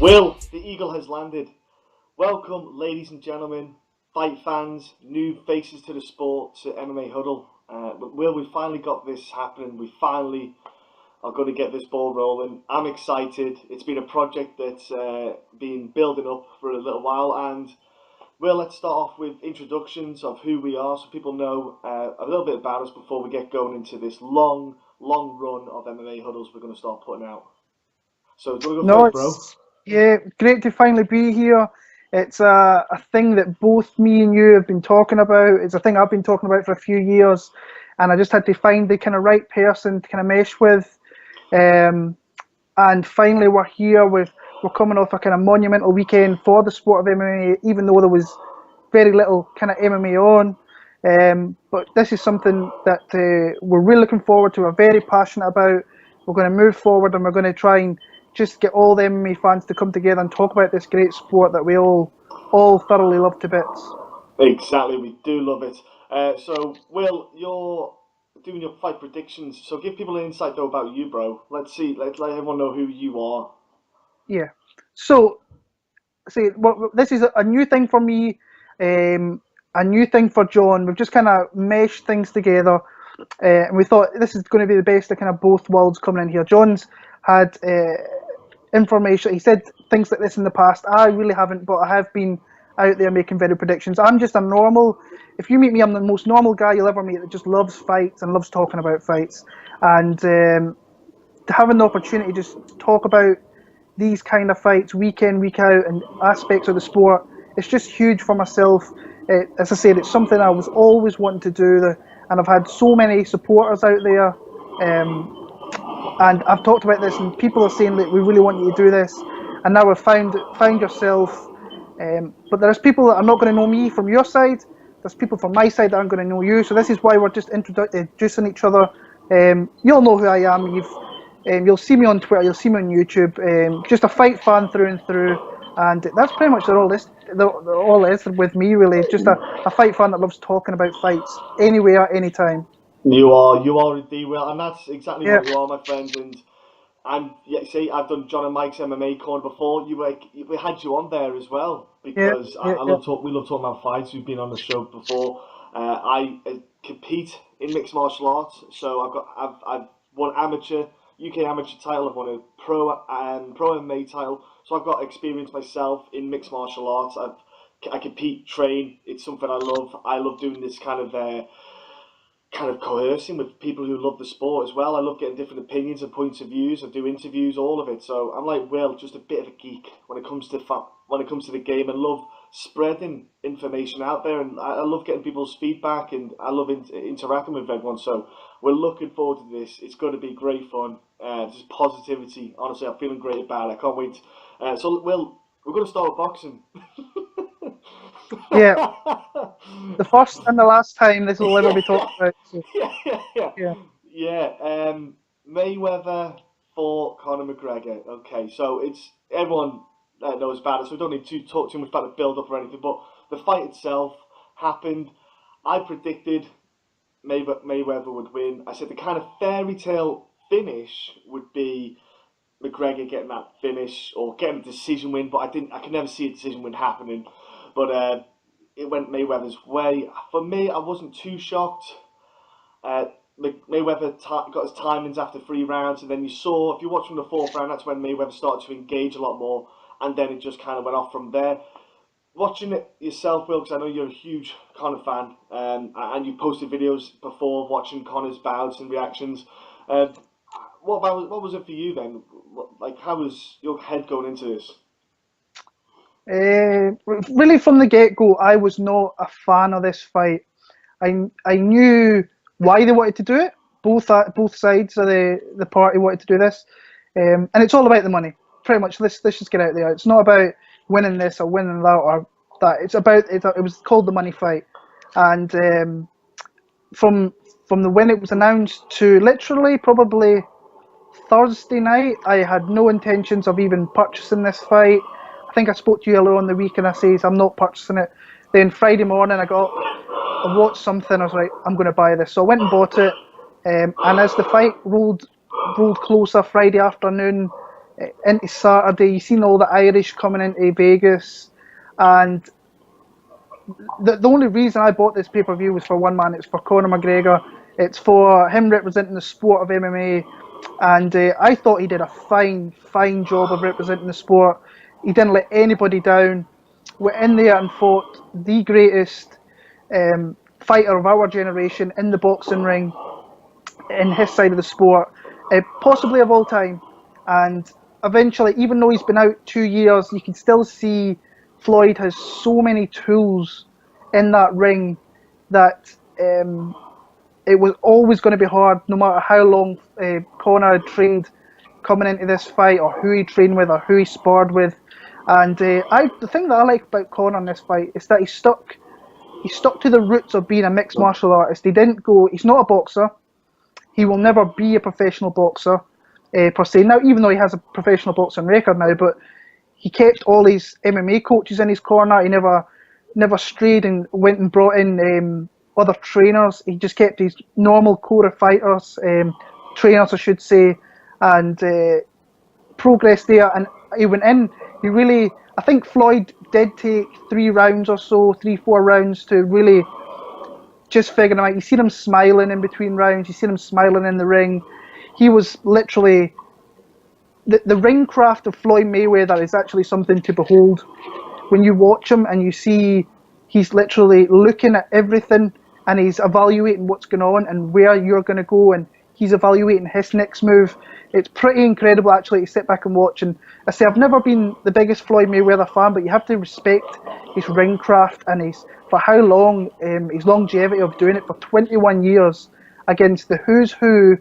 Will, the eagle has landed. Welcome, ladies and gentlemen, fight fans, new faces to the sport, to MMA Huddle. Will, we finally got this happening. We finally are going to get this ball rolling. I'm excited. It's been a project that's been building up for a little while. And Will, let's start off with introductions of who we are so people know a little bit about us before we get going into this long run of MMA Huddles we're going to start putting out. So, do you want to go first, bro? Yeah, great to finally be here. It's a thing that both me and you have been talking about. It's a thing I've been talking about for a few years, and I just had to find the kind of right person to kind of mesh with. And finally, we're here. We're coming off a kind of monumental weekend for the sport of MMA, even though there was very little kind of MMA on. But this is something that we're really looking forward to. We're very passionate about. We're going to move forward, and we're going to try and just get all the MMA fans to come together and talk about this great sport that we all thoroughly love to bits. Exactly, we do love it. So, Will, you're doing your fight predictions. So, give people an insight though about you, bro. Let's let everyone know who you are. Yeah. So, well, this is a new thing for me, a new thing for John. We've just kind of meshed things together, and we thought this is going to be the best of kind of both worlds coming in here. John's had information. He said things like this in the past. I really haven't, but I have been out there making video predictions. I'm just a normal. If you meet me, I'm the most normal guy you'll ever meet that just loves fights and loves talking about fights. And having the opportunity to just talk about these kind of fights week in, week out, and aspects of the sport, it's just huge for myself. As I said, it's something I was always wanting to do, and I've had so many supporters out there. And I've talked about this, and people are saying that we really want you to do this, and now we've found yourself. But there's people that are not going to know me from your side. There's people from my side that aren't going to know you. So this is why we're just introducing each other. You'll know who I am. You'll see me on Twitter. You'll see me on YouTube. Just a fight fan through and through, and that's pretty much all it is with me, really. Just a fight fan that loves talking about fights anywhere, anytime. You are indeed, Will, and that's exactly what you are, my friend. And I've done John and Mike's MMA corner before. We had you on there as well because I love talking about fights. We've been on the show before. I compete in mixed martial arts, so I've won UK amateur title. I've won a pro MMA title, so I've got experience myself in mixed martial arts. I compete, train. It's something I love. I love doing this kind of coercing with people who love the sport as well. I love getting different opinions and points of views. I do interviews, all of it. So I'm like Will, just a bit of a geek when it comes to the game, and love spreading information out there. And I love getting people's feedback, and I love interacting with everyone. So we're looking forward to this. It's going to be great fun. Just positivity. Honestly, I'm feeling great about it. I can't wait. So Will, we're going to start with boxing. Yeah, the first and the last time this will ever be talked about. So. Yeah. Mayweather for Conor McGregor. Okay, so it's everyone knows about it, so we don't need to talk too much about the build-up or anything. But the fight itself happened. I predicted Mayweather would win. I said the kind of fairy tale finish would be McGregor getting that finish or getting a decision win, but I could never see a decision win happening. But it went Mayweather's way. For me, I wasn't too shocked. Mayweather got his timings after 3 rounds, and then if you watch from the 4th round, that's when Mayweather started to engage a lot more, and then it just kind of went off from there. Watching it yourself, Will, because I know you're a huge Conor fan, and you posted videos before of watching Conor's bouts and reactions. What was it for you then? How was your head going into this? Really, from the get-go, I was not a fan of this fight. I knew why they wanted to do it. Both sides of the party wanted to do this, and it's all about the money. Pretty much, let's just get out there. It's not about winning this or winning that or that. It's about it. It was called the money fight, and from when it was announced to literally probably Thursday night, I had no intentions of even purchasing this fight. I think I spoke to you earlier on the week, and I says I'm not purchasing it. Then Friday morning, I watched something. I was like, I'm going to buy this. So I went and bought it. And as the fight rolled closer Friday afternoon, into Saturday. You've seen all the Irish coming into Vegas, and the only reason I bought this pay-per-view was for one man. It's for Conor McGregor. It's for him representing the sport of MMA, and I thought he did a fine job of representing the sport. He didn't let anybody down. Went in there and fought the greatest fighter of our generation in the boxing ring, in his side of the sport, possibly of all time. And eventually, even though he's been out 2 years, you can still see Floyd has so many tools in that ring that it was always going to be hard, no matter how long Conor had trained coming into this fight, or who he trained with, or who he sparred with. And the thing that I like about Conor in this fight is that he stuck to the roots of being a mixed martial artist. He didn't go. He's not a boxer. He will never be a professional boxer per se. Now, even though he has a professional boxing record now, but he kept all his MMA coaches in his corner. He never strayed and went and brought in other trainers. He just kept his normal core of fighters, trainers I should say, and progressed there. And he went in. He really, I think Floyd did take 3 rounds or so, 3-4 rounds to really just figure him out. You see him smiling in between rounds. You see him smiling in the ring. He was literally the ring craft of Floyd Mayweather is actually something to behold. When you watch him and you see he's literally looking at everything and he's evaluating what's going on and where you're going to go, and he's evaluating his next move. It's pretty incredible actually to sit back and watch. And I say I've never been the biggest Floyd Mayweather fan, but you have to respect his ring craft and for how long, his longevity of doing it for 21 years against the who's who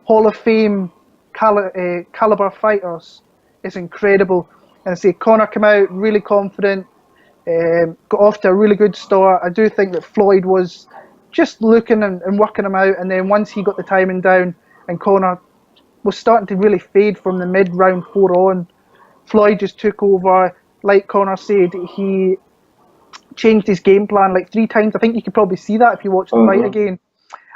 Hall of Fame caliber fighters is incredible. And I say Conor came out really confident, got off to a really good start. I do think that Floyd was just looking and working him out, and then once he got the timing down and Conor was starting to really fade from the mid-round 4 on, Floyd just took over. Like Conor said, he changed his game plan like 3 times. I think you could probably see that if you watch the fight again.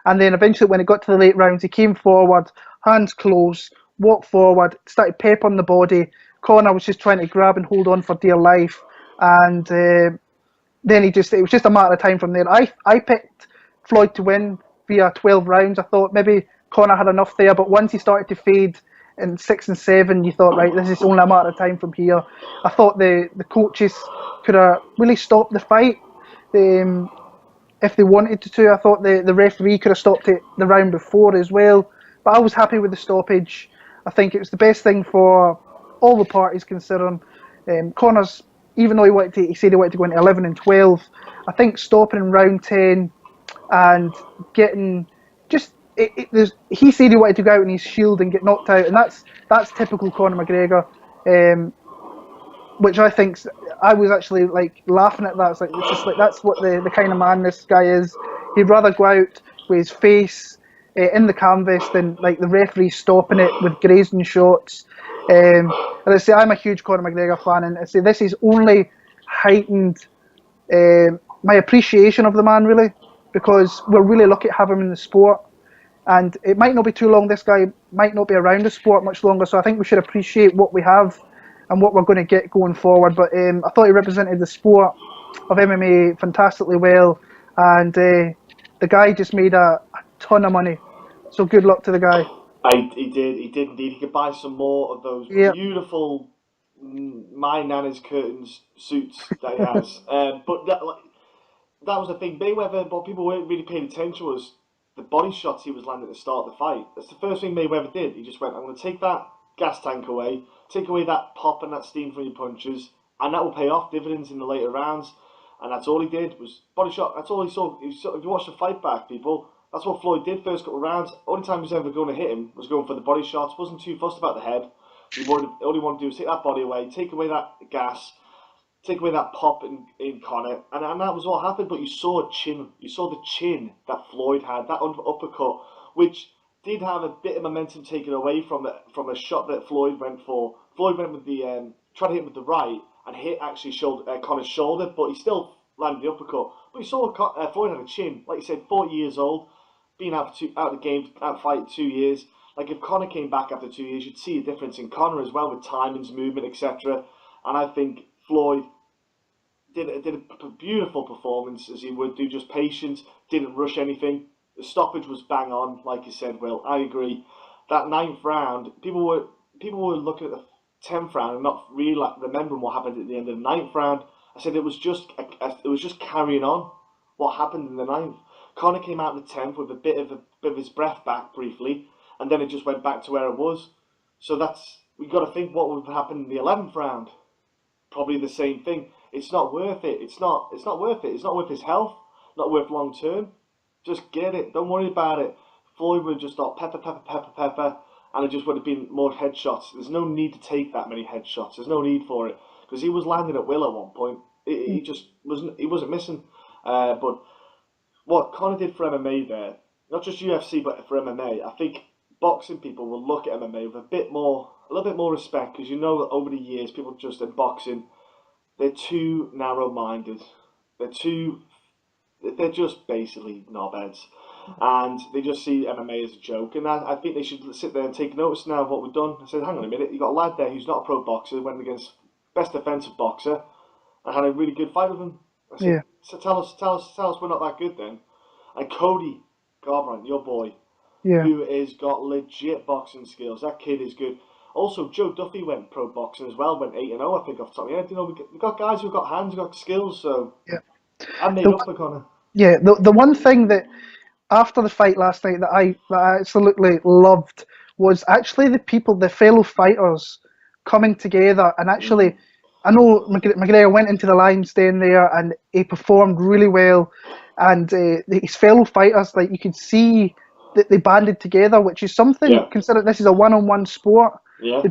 And then eventually when it got to the late rounds, he came forward, hands closed, walked forward, started peppering the body. Conor was just trying to grab and hold on for dear life. And then it was just a matter of time from there. I picked Floyd to win via 12 rounds. I thought maybe Conor had enough there, but once he started to fade in 6 and 7, you thought, right, this is only a matter of time from here. I thought the coaches could have really stopped the fight if they wanted to. I thought the referee could have stopped it the round before as well, but I was happy with the stoppage. I think it was the best thing for all the parties considering. Conor's, even though he said he wanted to go into 11 and 12, I think stopping in round 10 and getting just he said he wanted to go out in his shield and get knocked out, and that's typical Conor McGregor, which I think I was actually like laughing at that. It's just like that's what the kind of man this guy is. He'd rather go out with his face in the canvas than like the referee stopping it with grazing shots. And I say I'm a huge Conor McGregor fan, and I say this is only heightened my appreciation of the man really, because we're really lucky to have him in the sport. And it might not be too long. This guy might not be around the sport much longer. So I think we should appreciate what we have and what we're going to get going forward. But I thought he represented the sport of MMA fantastically well. And the guy just made a ton of money. So good luck to the guy. He did indeed. He could buy some more of those beautiful My Nana's Curtains suits that he has. But that was the thing. Mayweather, what people weren't really paying attention was the body shots he was landing at the start of the fight. That's the first thing Mayweather did. He just went, I'm going to take that gas tank away, take away that pop and that steam from your punches, and that will pay off dividends in the later rounds. And that's all he did, was body shot. That's all he saw. If you watch the fight back, people, that's what Floyd did first couple of rounds. Only time he was ever going to hit him was going for the body shots. Wasn't too fussed about the head. All he wanted to do was take that body away, take away that gas, take away that pop in Conor, and that was what happened. But you saw the chin that Floyd had, that uppercut, which did have a bit of momentum taken away from a shot that Floyd went for. Floyd went with the tried to hit with the right and hit actually Conor's shoulder, but he still landed the uppercut. But you saw Floyd had a chin, like you said, 40 years old, been out of the game, out of fight 2 years. Like if Conor came back after 2 years, you'd see a difference in Conor as well with timings, movement, etc. And I think Floyd did a beautiful performance as he would do, just patience, didn't rush anything. The stoppage was bang on, like you said, Will. I agree. That ninth round, people were looking at the 10th round and not really remembering what happened at the end of the ninth round. I said it was just carrying on what happened in the ninth. Conor came out in the 10th with a bit of his breath back briefly, and then it just went back to where it was. So we've got to think what would happen in the 11th round. Probably the same thing. It's not worth it. It's not worth it. It's not worth his health. Not worth long term. Just get it. Don't worry about it. Floyd would have just thought pepper, and it just would have been more headshots. There's no need to take that many headshots. There's no need for it because he was landing at will at one point. He just wasn't. He wasn't missing. But what Conor did for MMA there, not just UFC but for MMA, I think boxing people will look at MMA with a little bit more respect, because you know that over the years people just in boxing, they're too narrow-minded. They're just basically knobheads, and they just see MMA as a joke. And I think they should sit there and take notice now of what we've done. I said, hang on a minute, you got a lad there who's not a pro boxer, went against best defensive boxer, and had a really good fight with him. I said, so tell us we're not that good then. And Cody Garbrandt, your boy, who has got legit boxing skills. That kid is good. Also, Joe Duffy went pro boxing as well, went 8-0, I think, off the top of my head. You know, we've got guys who've got hands, who've got skills, so I made up for Conor. Yeah, the one thing that after the fight last night that I absolutely loved was actually the fellow fighters coming together and actually. I know McGregor went into the lion's den there and he performed really well, and his fellow fighters, like you could see that they banded together, which is something considering this is a one-on-one sport. Yeah. They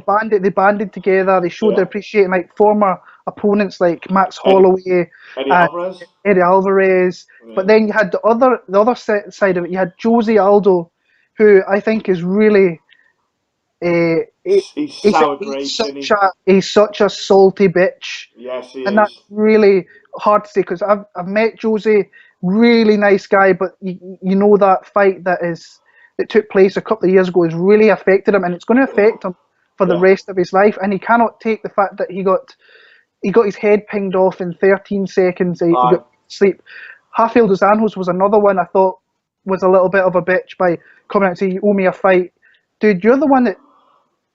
banded together. They showed their appreciation, like former opponents like Max Holloway, Eddie Alvarez. Yeah. But then you had the other side of it. You had Jose Aldo, who I think is really. He's such a salty bitch. Yes, he is. And that's really hard to say because I've met Jose, really nice guy, but you know that fight that took place a couple of years ago has really affected him, and it's going to affect him for the rest of his life. And he cannot take the fact that he got his head pinged off in 13 seconds. He got sleep. Rafael dos Anjos was another one I thought was a little bit of a bitch by coming out and saying, "You owe me a fight." Dude, you're the one that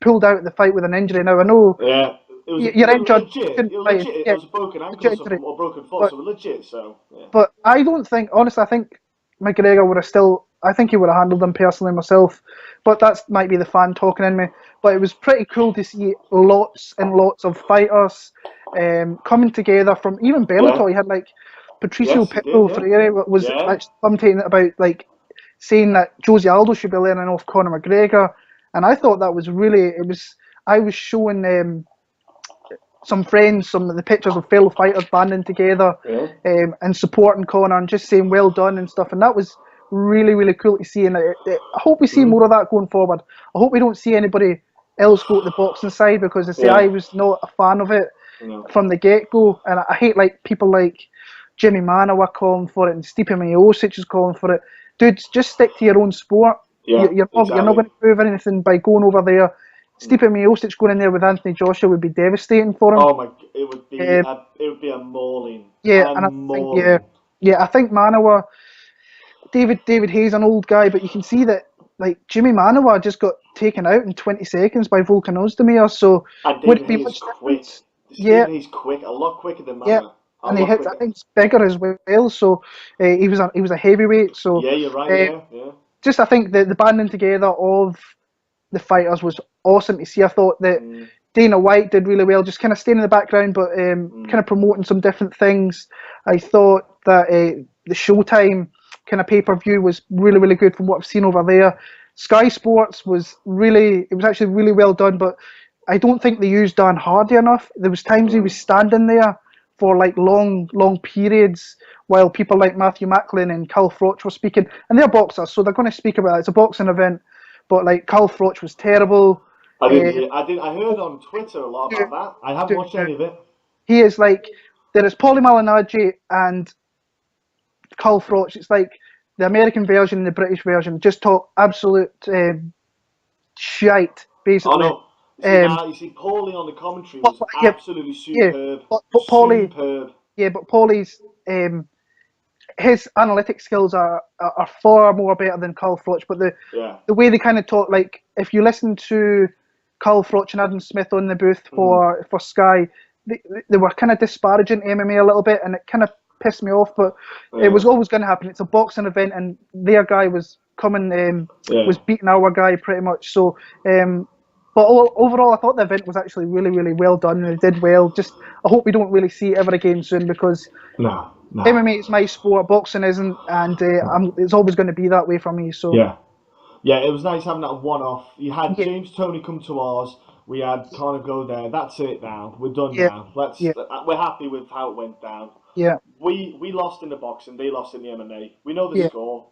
pulled out the fight with an injury. Now I know you're injured. It was a broken ankle or broken foot, so legit. So, but I don't think, honestly, I think McGregor would have still. I think he would have handled them personally myself. But that might be the fan talking in me. But it was pretty cool to see lots and lots of fighters coming together from even Bellator. You had like Patricio Pitbull Freire was commentating about like saying that Jose Aldo should be learning off Conor McGregor. And I thought that was really, I was showing some friends some of the pictures of fellow fighters banding together and supporting Conor and just saying well done and stuff. And that was really, really cool to see. And I hope we see more of that going forward. I hope we don't see anybody else go to the boxing side, because I say I was not a fan of it from the get-go. And I hate like people like Jimmy Manoa calling for it and Stipe Miocic is calling for it. Dude, just stick to your own sport. You're not going to prove anything by going over there. Stipe Miocic going in there with Anthony Joshua would be devastating for him. Oh my! It would be a mauling. I think Manoa, David Hayes, an old guy, but you can see that like Jimmy Manoa just got taken out in 20 seconds by Volkan Ozdemir. So would it be much quick? He's quick, a lot quicker than Manoa. Yeah. And I think he's bigger as well. So he was a heavyweight. So yeah, you're right. Just I think the banding together of the fighters was awesome to see. I thought that Dana White did really well, just kind of staying in the background, but kind of promoting some different things. I thought that the Showtime kind of pay-per-view was really, really good from what I've seen over there. Sky Sports was actually really well done, but I don't think they used Dan Hardy enough. There was times he was standing there for like long periods while people like Matthew Macklin and Cal Froch were speaking, and they're boxers, so they're going to speak about it. It's a boxing event, but like Cal Froch was terrible. I heard on Twitter a lot about that. I haven't watched any of it. He is like, there is Paulie Malignaggi and Cal Froch. It's like the American version and the British version. Just talk absolute shite, Oh basically. no. You see, Paulie on the commentary was Yeah, absolutely yeah, superb. but Paulie, Superb. yeah, but Paulie's his analytic skills are far more better than Carl Froch. But Yeah. the way they kind of talk, like if you listen to Carl Froch and Adam Smith on the booth for Sky, they were kind of disparaging MMA a little bit, and it kind of pissed me off. But it was always going to happen. It's a boxing event, and their guy was coming, was beating our guy pretty much. So. But overall, I thought the event was actually really, really well done, and they did well. Just, I hope we don't really see it ever again soon, because No. MMA is my sport, boxing isn't, and it's always going to be that way for me. So yeah, it was nice having that one-off. You had yeah, James Toney come to ours. We had Conor go there. That's it now. We're done yeah, now. yeah, We're happy with how it went down. yeah, We lost in the boxing. They lost in the MMA. We know the yeah. score.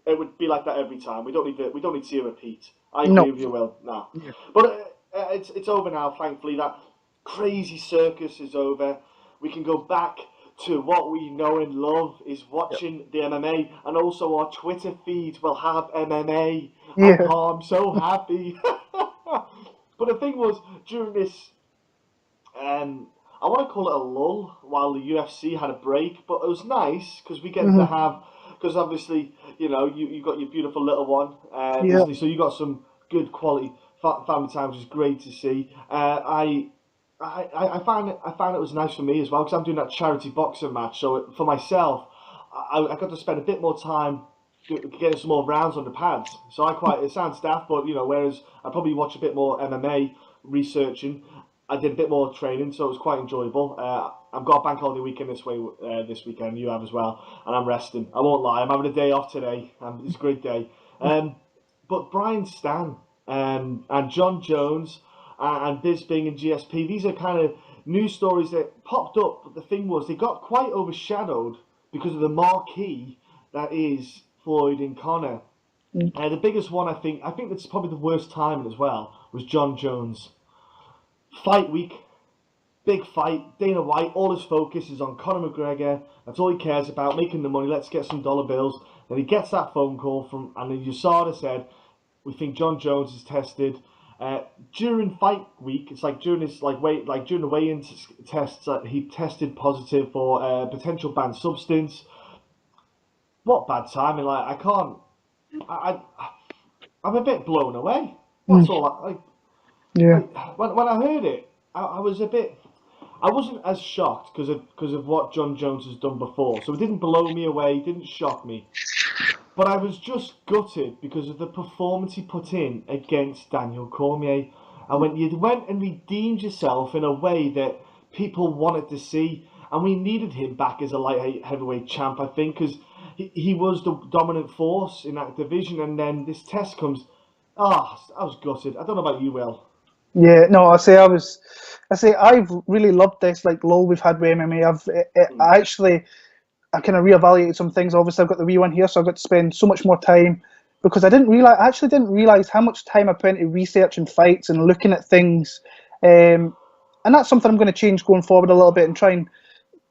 It would be like that every time. We don't need to see a repeat. I No, agree with you, Will. No, yeah, but it's over now. Thankfully, that crazy circus is over. We can go back to what we know and love, is watching the MMA, and also our Twitter feeds will have MMA. yeah, I'm so happy. But the thing was, during this, I want to call it a lull while the UFC had a break, but it was nice because we get to have, because obviously, you've got your beautiful little one, yeah, so you got some good quality family time, which is great to see. I found it was nice for me as well, because I'm doing that charity boxing match. So for myself, I got to spend a bit more time getting some more rounds on the pads. So it sounds daft, but whereas I probably watch a bit more MMA researching, I did a bit more training, so it was quite enjoyable. I've got a bank holiday weekend this weekend. You have as well, and I'm resting. I won't lie, I'm having a day off today. It's a great day. But Brian Stann and Jon Jones and Bisping and GSP, these are kind of news stories that popped up. But the thing was, they got quite overshadowed because of the marquee that is Floyd and Conor. The biggest one, I think that's probably the worst timing as well, was Jon Jones. Fight week, big fight. Dana White, all his focus is on Conor McGregor. That's all he cares about, making the money. Let's get some dollar bills. Then he gets that phone call from, and then USADA said, we think Jon Jones is tested. During fight week, it's like during during the weigh-in tests, he tested positive for potential banned substance. What bad timing! Like, I can't. I'm a bit blown away. That's all. yeah, When I heard it, I was a bit. I wasn't as shocked because of what Jon Jones has done before, so it didn't blow me away, it didn't shock me. But I was just gutted because of the performance he put in against Daniel Cormier. And when you went and redeemed yourself in a way that people wanted to see, and we needed him back as a light heavyweight champ, I think, because he was the dominant force in that division. And then this test comes. I was gutted. I don't know about you, Will. yeah. No, I say I've really loved this like lull we've had with MMA. I kind of reevaluated some things. Obviously, I've got the wee one here, so I've got to spend so much more time, because I actually didn't realize how much time I put into researching fights and looking at things, and that's something I'm going to change going forward a little bit, and try and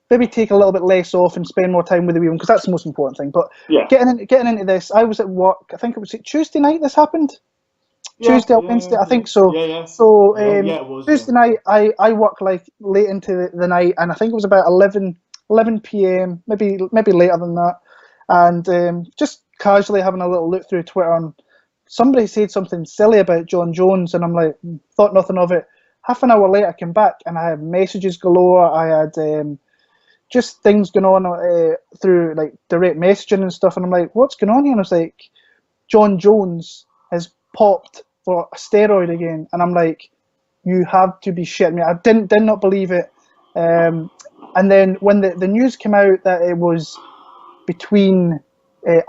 maybe take a little bit less off and spend more time with the wee one, because that's the most important thing. But Yeah. getting into this, I was at work. I think it was Tuesday night. This happened. Tuesday or Wednesday, I think so. Yeah. So It was Tuesday night, I work like late into the night, and I think it was about 11 p.m. maybe later than that, and just casually having a little look through Twitter, and somebody said something silly about Jon Jones, and I'm like, thought nothing of it. Half an hour later, I came back and I had messages galore. I had just things going on through like direct messaging and stuff, and I'm like, what's going on here? And I was like, Jon Jones has popped for a steroid again, and I'm like, you have to be shitting me. I did not believe it. And then when the news came out that it was between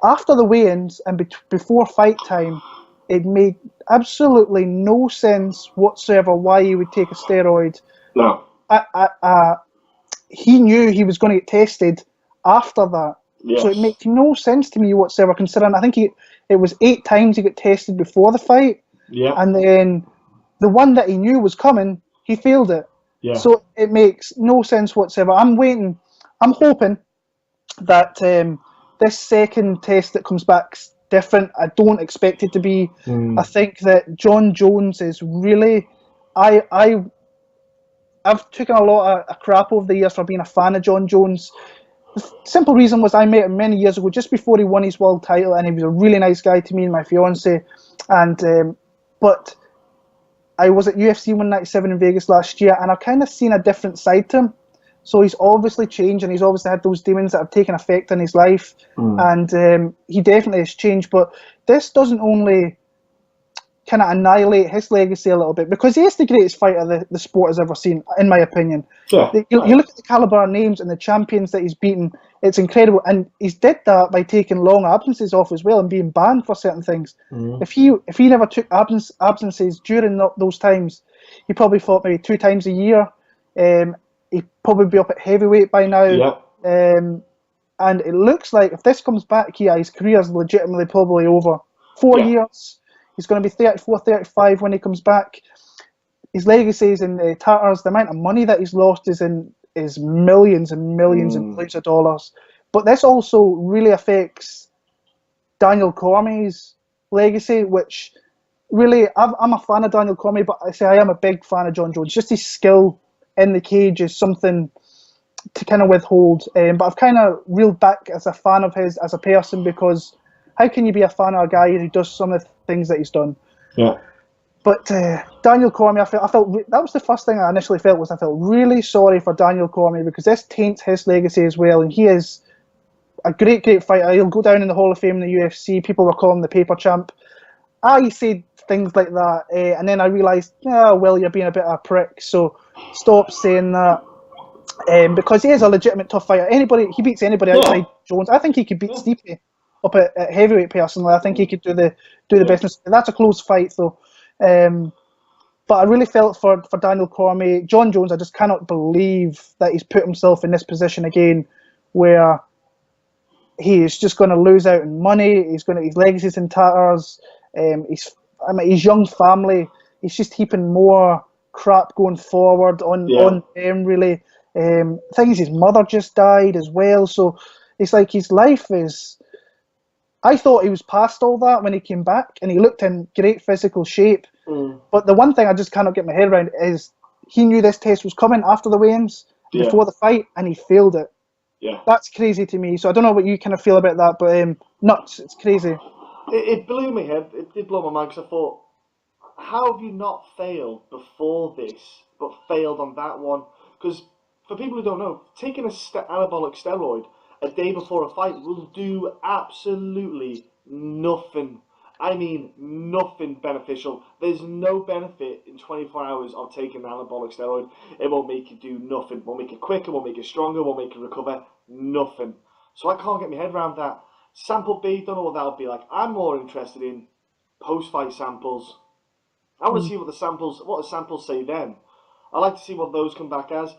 after the weigh-ins and before fight time, it made absolutely no sense whatsoever why he would take a steroid. No. He knew he was going to get tested after that. Yes. So it makes no sense to me whatsoever, considering I think it was 8 times he got tested before the fight. Yeah. And then the one that he knew was coming, he failed it. Yeah. So it makes no sense whatsoever. I'm hoping that this second test that comes back different. I don't expect it to be. I think that Jon Jones is really, I've taken a lot of crap over the years for being a fan of Jon Jones. The simple reason was I met him many years ago, just before he won his world title, and he was a really nice guy to me and my fiance. And but I was at UFC 197 in Vegas last year, and I've kind of seen a different side to him. So he's obviously changed, and he's obviously had those demons that have taken effect in his life, and he definitely has changed. But this doesn't only kind of annihilate his legacy a little bit, because he is the greatest fighter the sport has ever seen, in my opinion. Yeah. You look at the caliber of names and the champions that he's beaten, it's incredible. And he's did that by taking long absences off as well and being banned for certain things. If he never took absences during those times, he probably fought maybe 2 times a year. He'd probably be up at heavyweight by now. Yeah. And it looks like if this comes back, his career is legitimately probably over. 4 years. He's going to be 34, 35 when he comes back. His legacy is in the tatters. The amount of money that he's lost is millions and millions and millions of dollars. But this also really affects Daniel Cormier's legacy, which really, I'm a fan of Daniel Cormier, but I am a big fan of Jon Jones. Just his skill in the cage is something to kind of withhold. But I've kind of reeled back as a fan of his as a person, because how can you be a fan of a guy who does some of the things that he's done? Yeah. But Daniel Cormier, I felt that was the first thing I initially felt, was I felt really sorry for Daniel Cormier, because this taints his legacy as well. And he is a great fighter. He'll go down in the Hall of Fame in the UFC. People were calling him the paper champ. I said things like that, and then I realised, well, you're being a bit of a prick, so stop saying that. Because he is a legitimate tough fighter. He beats anybody outside Jones. I think he could beat Stipe up at heavyweight. Personally, I think he could do the business. That's a close fight though. But I really felt for Daniel Cormier. Jon Jones, I just cannot believe that he's put himself in this position again, where he is just going to lose out on money. His legacy's in tatters. His young family. He's just heaping more crap going forward on them, really. Things, his mother just died as well, so it's like his life is. I thought he was past all that when he came back, and he looked in great physical shape. But the one thing I just cannot get my head around is he knew this test was coming after the weigh-ins, before the fight, and he failed it. Yeah, that's crazy to me. So I don't know what you kind of feel about that, but nuts. It's crazy. It blew my head. It did blow my mind, because I thought, how have you not failed before this, but failed on that one? Because for people who don't know, taking a anabolic steroid a day before a fight will do absolutely nothing. I mean, nothing beneficial. There's no benefit in 24 hours of taking an anabolic steroid. It won't make you do nothing. Won't make you quicker, won't make you stronger, won't make you recover. Nothing. So I can't get my head around that. Sample B, don't know what that'll be like. I'm more interested in post-fight samples. I want to see what the samples say then. I like to see what those come back as.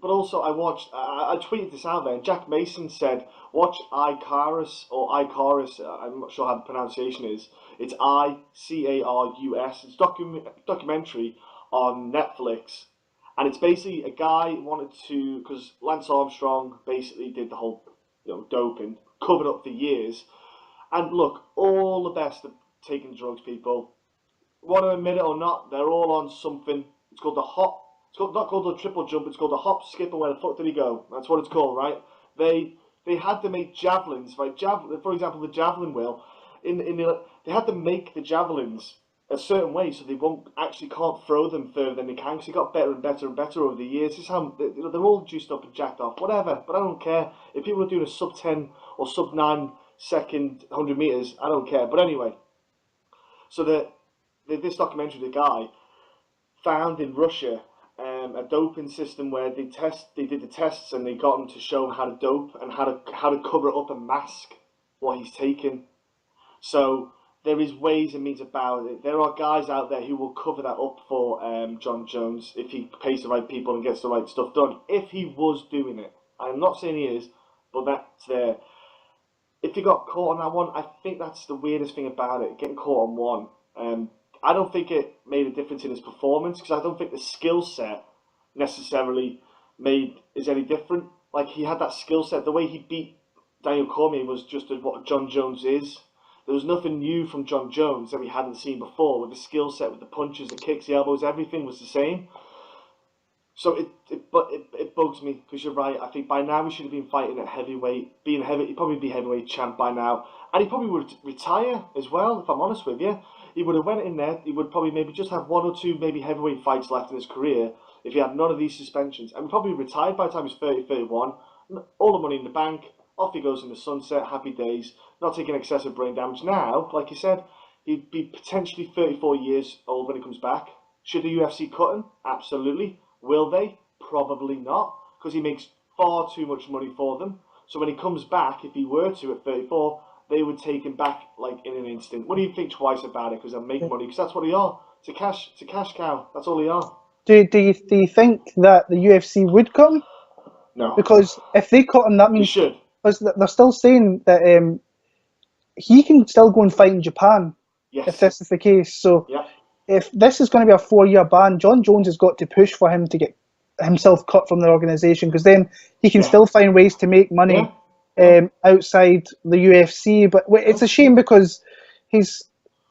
But also, I tweeted this out there, and Jack Mason said, watch Icarus, I'm not sure how the pronunciation is. It's Icarus. It's a documentary on Netflix. And it's basically a guy wanted to, because Lance Armstrong basically did the whole doping, covered up for years. And look, all the best at taking drugs, people. Want to admit it or not, they're all on something. It's called the hop. It's not called the triple jump. It's called the hop, skip, and where the fuck did he go? That's what it's called, right? They had to make javelins, right? For example, the javelin wheel. They had to make the javelins a certain way so they can't throw them further than they can. Because it got better and better and better over the years. This is how they're all juiced up and jacked off, whatever. But I don't care if people are doing a sub 10 or sub 9 second 100 meters. I don't care. But anyway, so this documentary, the guy found in Russia a doping system where they did the tests, and they got him to show him how to dope and how to cover it up and mask what he's taking. So there is ways and means about it. There are guys out there who will cover that up for Jon Jones if he pays the right people and gets the right stuff done. If he was doing it, I'm not saying he is, but that's there. If he got caught on that one, I think that's the weirdest thing about it, getting caught on one. I don't think it made a difference in his performance, because I don't think the skill set necessarily is any different. Like, he had that skill set. The way he beat Daniel Cormier was just what Jon Jones is. There was nothing new from Jon Jones that we hadn't seen before, with the skill set, with the punches, the kicks, the elbows, everything was the same. So it bugs me, because you're right. I think by now he should have been fighting at heavyweight, he'd probably be heavyweight champ by now, and he probably would retire as well. If I'm honest with you, he would have went in there. He would probably maybe just have one or two maybe heavyweight fights left in his career if he had none of these suspensions, and probably retired by the time he's 30, 31. All the money in the bank, off he goes in the sunset, happy days, not taking excessive brain damage. Now, like you said, he'd be potentially 34 years old when he comes back. Should the UFC cut him? Absolutely. Will they? Probably not, because he makes far too much money for them. So when he comes back, if he were to at 34, they would take him back like in an instant. Wouldn't even think twice about it, because they'll make money, because that's what they are. It's a cash cow. That's all they are. Do you think that the UFC would cut him? No. Because if they cut him, that means they should. Because they're still saying that he can still go and fight in Japan if this is the case. So if this is going to be a 4-year ban, Jon Jones has got to push for him to get himself cut from the organisation, because then he can still find ways to make money outside the UFC. But it's a shame, because his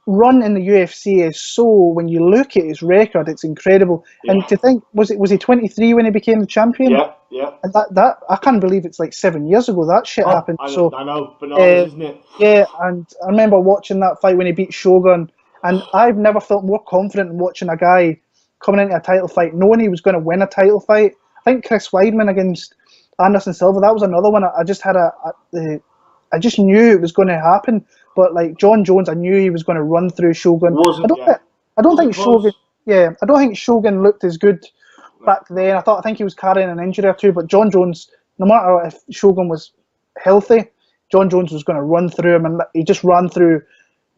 run in the UFC is so, when you look at his record, it's incredible. And to think, was he 23 when he became the champion? Yeah. And that I can't believe it's like 7 years ago that shit happened. I know, bananas, isn't it? Yeah, and I remember watching that fight when he beat Shogun, and I've never felt more confident in watching a guy coming into a title fight, knowing he was going to win a title fight. I think Chris Weidman against Anderson Silva, that was another one. I just had I just knew it was going to happen. But like Jon Jones, I knew he was going to run through Shogun. I don't think Shogun looked as good back then. I think he was carrying an injury or two. But Jon Jones, no matter if Shogun was healthy, Jon Jones was going to run through him, and he just ran through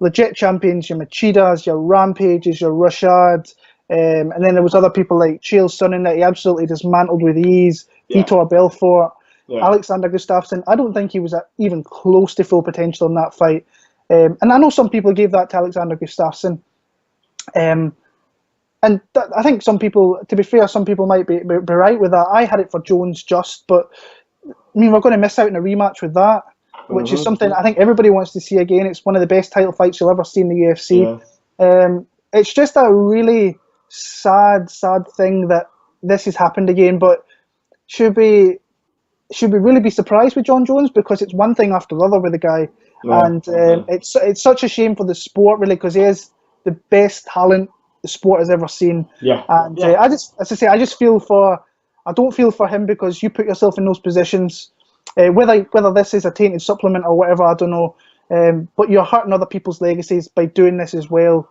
legit champions, your Machidas, your Rampages, your Rashad, and then there was other people like Chael Sonnen that he absolutely dismantled with ease. Vitor Belfort, Alexander Gustafsson. I don't think he was even close to full potential in that fight. And I know some people gave that to Alexander Gustafsson. And I think some people, to be fair, some people might be right with that. I had it for Jones just, but I mean, we're going to miss out on a rematch with that, which is something I think everybody wants to see again. It's one of the best title fights you'll ever see in the UFC. It's just a really sad thing that this has happened again, but should we really be surprised with Jon Jones? Because it's one thing after the other with the guy. And it's such a shame for the sport, really, because he is the best talent the sport has ever seen. I just feel for, I don't feel for him, because you put yourself in those positions, whether this is a tainted supplement or whatever, I don't know, but you're hurting other people's legacies by doing this as well.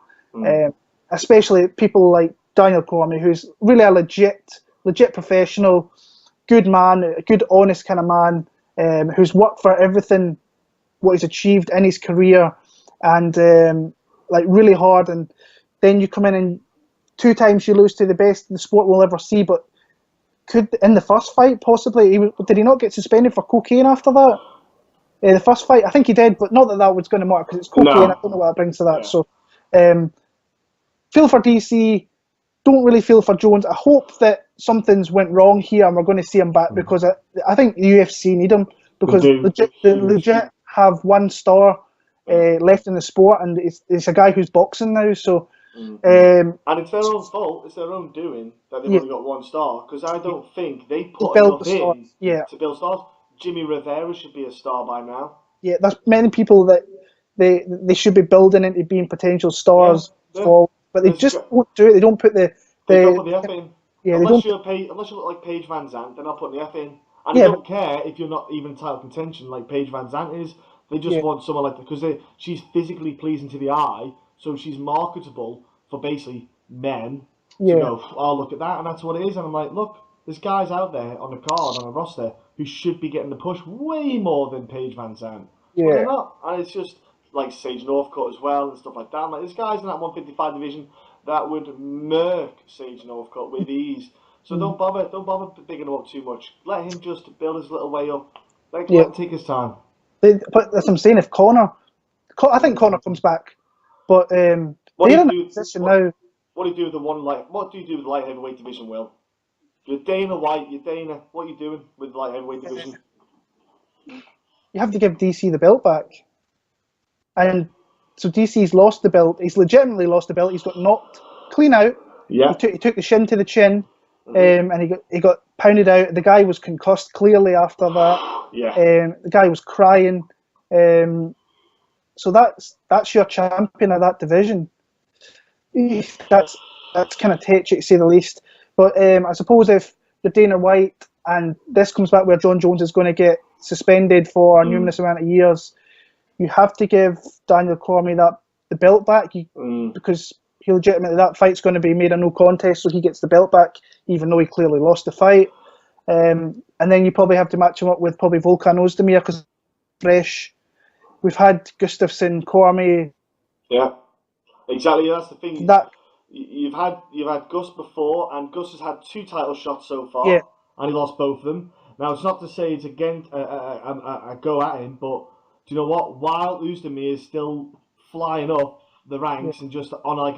Especially people like Daniel Cormier, who's really a legit professional, good man, a good honest kind of man, who's worked for everything what he's achieved in his career, and like really hard, and then you come in and 2 times you lose to the best the sport will ever see. But could, in the first fight, possibly, did he not get suspended for cocaine after that? The first fight, I think he did, but not that was going to matter, because it's cocaine. I don't know what it brings to that. So feel for DC, don't really feel for Jones. I hope that something's went wrong here and we're going to see him back, because I think the UFC need him, because they legit have 1 star left in the sport, and it's a guy who's boxing now. So and it's their own fault, it's their own doing that they've only got 1 star, because I don't think they put enough in to build stars. Jimmy Rivera should be a star by now. Yeah, there's many people that they should be building into being potential stars for, but they just won't do it. They don't put the don't put the F in. Unless you look like Paige Van Zandt, they're not putting the F in. And they don't care if you're not even title contention like Paige Van Zandt is. They just want someone like that, because she's physically pleasing to the eye, so she's marketable for basically men to go, oh, look at that, and that's what it is. And I'm like, look, there's guys out there on the card, on a roster, who should be getting the push way more than Paige Van Zandt. But they're not. And it's just like Sage Northcutt as well, and stuff like that. I'm like, there's guys in that 155 division that would murk Sage Northcutt with ease. So don't bother bigging him up too much. Let him just build his little way up. Let him take his time. But as I'm saying, if I think Conor comes back, but what do you do with the light heavyweight division, Will? You're Dana White, what are you doing with the light heavyweight division? You have to give DC the belt back. And so DC's lost the belt. He's legitimately lost the belt. He's got knocked clean out. Yeah. He took the shin to the chin, and he got pounded out. The guy was concussed clearly after that. Yeah. The guy was crying. So that's your champion of that division. That's kind of touchy to say the least. But I suppose if you're Dana White and this comes back where Jon Jones is going to get suspended for a numerous amount of years, you have to give Daniel Cormier the belt back because he legitimately, that fight's going to be made a no contest, so he gets the belt back, even though he clearly lost the fight. And then you probably have to match him up with probably Volkan Ozdemir because fresh. We've had Gustafsson, Cormier. Yeah, exactly. That's the thing. You've had Gus before, and Gus has had 2 title shots so far, and he lost both of them. Now, it's not to say it's again a go at him, but do you know what? While Ozdemir is still flying up the ranks and just on like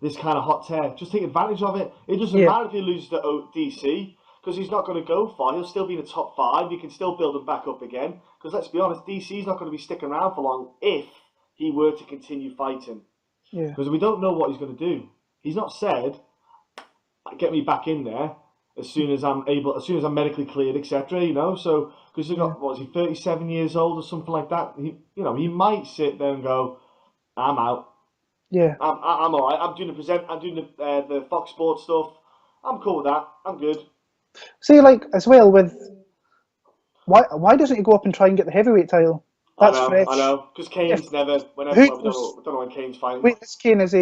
this kind of hot tear, just take advantage of it. It doesn't matter if he loses to DC, because he's not going to go far. He'll still be in the top 5. You can still build him back up again. Because let's be honest, DC's not going to be sticking around for long if he were to continue fighting. Yeah. Because we don't know what he's going to do. He's not said, get me back in there as soon as I'm medically cleared, etc. You know, so because he's got, what is he, 37 years old or something like that. He might sit there and go, I'm out. Yeah. I'm all right. I'm doing the Fox Sports stuff. I'm cool with that. I'm good. See, like as well with why doesn't he go up and try and get the heavyweight title? That's fresh. I know, because Kane's never. We don't know when Kane's fighting. Wait, this Kane is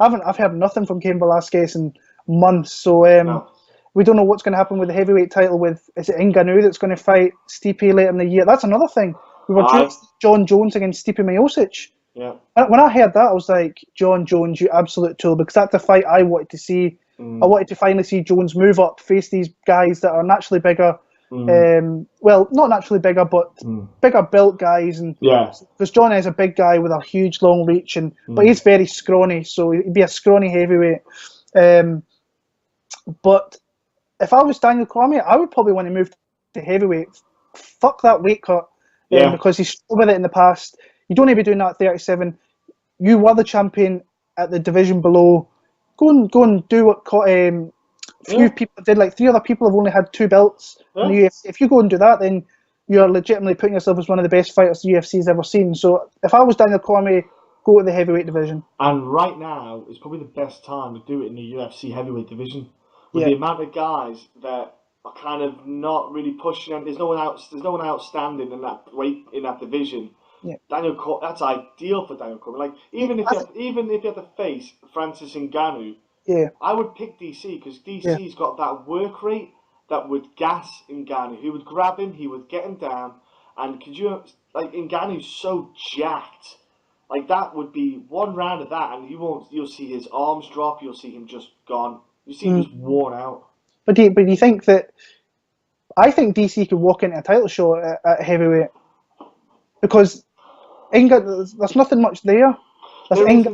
I've heard nothing from Cain Velasquez in months, so we don't know what's going to happen with the heavyweight title. Is it Ngannou that's going to fight Stipe later in the year? That's another thing. We were due Jon Jones against Stipe Miocic. Yeah. When I heard that, I was like, Jon Jones, you absolute tool, because that's the fight I wanted to see. I wanted to finally see Jones move up, face these guys that are naturally bigger. Well, not naturally bigger, but bigger built guys. And because Jon is a big guy with a huge long reach, but he's very scrawny, so he'd be a scrawny heavyweight. But if I was Daniel Cormier, I would probably want to move to heavyweight. Fuck that weight cut, because he's struggled with it in the past. You don't need to be doing that at 37. You were the champion at the division below. Go and do what few people did. Like 3 other people have only had 2 belts in the UFC. If you go and do that, then you're legitimately putting yourself as one of the best fighters the UFC's ever seen. So if I was Daniel Cormier, go to the heavyweight division. And right now is probably the best time to do it in the UFC heavyweight division, with the amount of guys that are kind of not really pushing. And there's no one outstanding in that weight in that division. Yeah. That's ideal for Daniel Cormier. Like even if you had to face Francis Ngannou, I would pick DC because DC's got that work rate that would gas Ngannou. He would grab him, he would get him down, and Ngannou's so jacked. Like that would be one round of that, and you'll see his arms drop. You'll see him just gone. You see him just worn out. But do you think that? I think DC could walk into a title shot at heavyweight because there's nothing much there. I think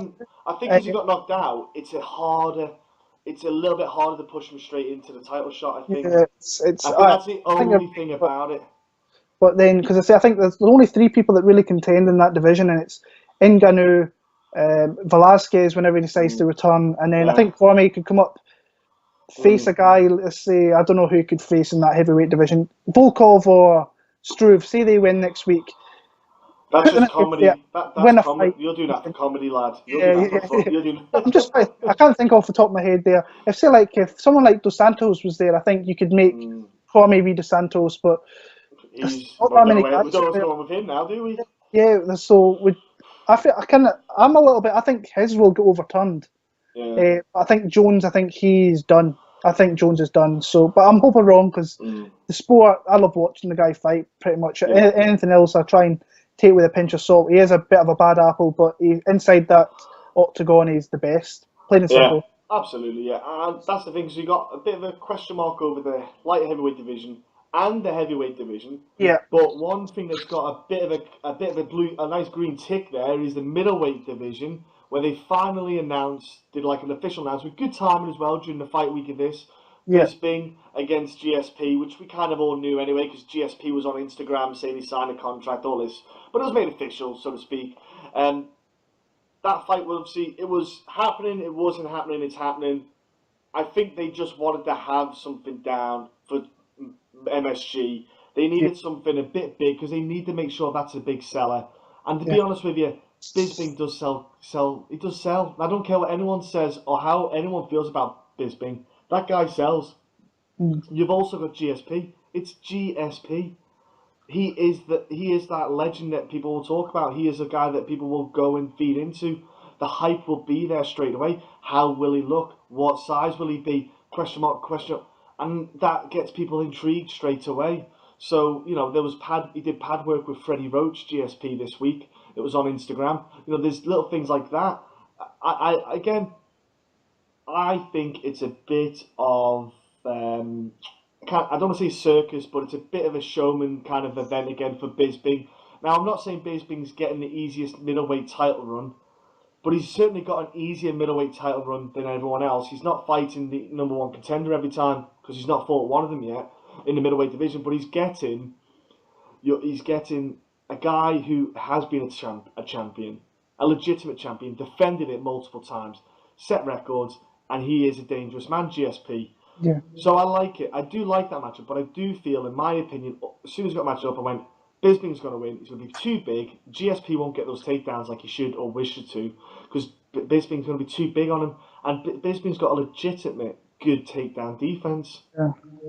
because he got knocked out, it's a little bit harder to push him straight into the title shot. I think. That's the only thing about it. But then, because I think there's only 3 people that really contend in that division, and it's Ngannou, Velasquez whenever he decides to return, and then I think Cormier could come up, face a guy. Let's say I don't know who he could face in that heavyweight division, Volkov or Struve. Say they win next week. That's just comedy. That's comedy. You're doing that for comedy, lad. I can't think off the top of my head there. If someone like Dos Santos was there, I think you could make Cormier be Dos Santos, but we don't know what's going on with him now, do we? Yeah, so I'm a little bit. I think his will get overturned. Yeah. I think Jones. He's done. I think Jones is done. So, but I'm hoping wrong because the sport. I love watching the guy fight. Pretty much anything else, I try and take with a pinch of salt. He is a bit of a bad apple, but inside that octagon, he's the best. Plain and simple. Absolutely, yeah. And that's the thing. So you got a bit of a question mark over the light heavyweight division and the heavyweight division. Yeah. But one thing that's got a bit of a nice green tick there is the middleweight division, where they finally did like an official announcement. Good timing as well during the fight week of this. Bisping against GSP, which we kind of all knew anyway, because GSP was on Instagram saying he signed a contract, all this. But it was made official, so to speak. That fight, well, obviously, it was happening, it wasn't happening, it's happening. I think they just wanted to have something down for MSG. They needed something a bit big because they need to make sure that's a big seller. And to be honest with you, Bisping does sell. He does sell. I don't care what anyone says or how anyone feels about Bisping. That guy sells. You've also got GSP. It's GSP. He is that legend that people will talk about. He is a guy that people will go and feed into. The hype will be there straight away. How will he look? What size will he be? Question mark, question mark. And that gets people intrigued straight away. So, there was he did pad work with Freddie Roach, GSP, this week. It was on Instagram. There's little things like that. I think it's a bit of, I don't want to say circus, but it's a bit of a showman kind of event again for Bisping. Now, I'm not saying Bisping's getting the easiest middleweight title run, but he's certainly got an easier middleweight title run than everyone else. He's not fighting the number one contender every time because he's not fought one of them yet in the middleweight division. But he's getting a guy who has been a champion, a legitimate champion, defended it multiple times, set records, and he is a dangerous man, GSP. Yeah. So I like it. I do like that matchup, but I do feel, in my opinion, as soon as he got matched up, I went, Bisping's going to win. He's going to be too big. GSP won't get those takedowns like he should or wishes to because Bisping's going to be too big on him. And Bisping's got a legitimate good takedown defense.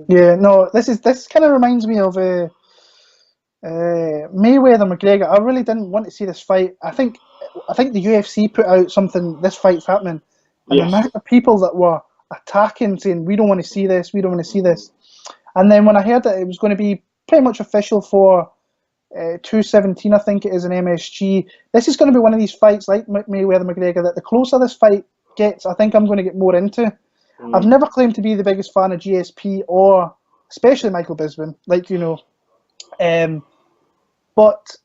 Yeah. No, this kind of reminds me of Mayweather McGregor. I really didn't want to see this fight. I think the UFC put out something. This fight's happening, and the amount of people that were attacking, saying we don't want to see this, we don't want to see this. And then when I heard that it was going to be pretty much official for 217, I think it is, an MSG. This is going to be one of these fights like Mayweather McGregor that the closer this fight gets, I think I'm going to get more into. I've never claimed to be the biggest fan of GSP or especially Michael Bisping, but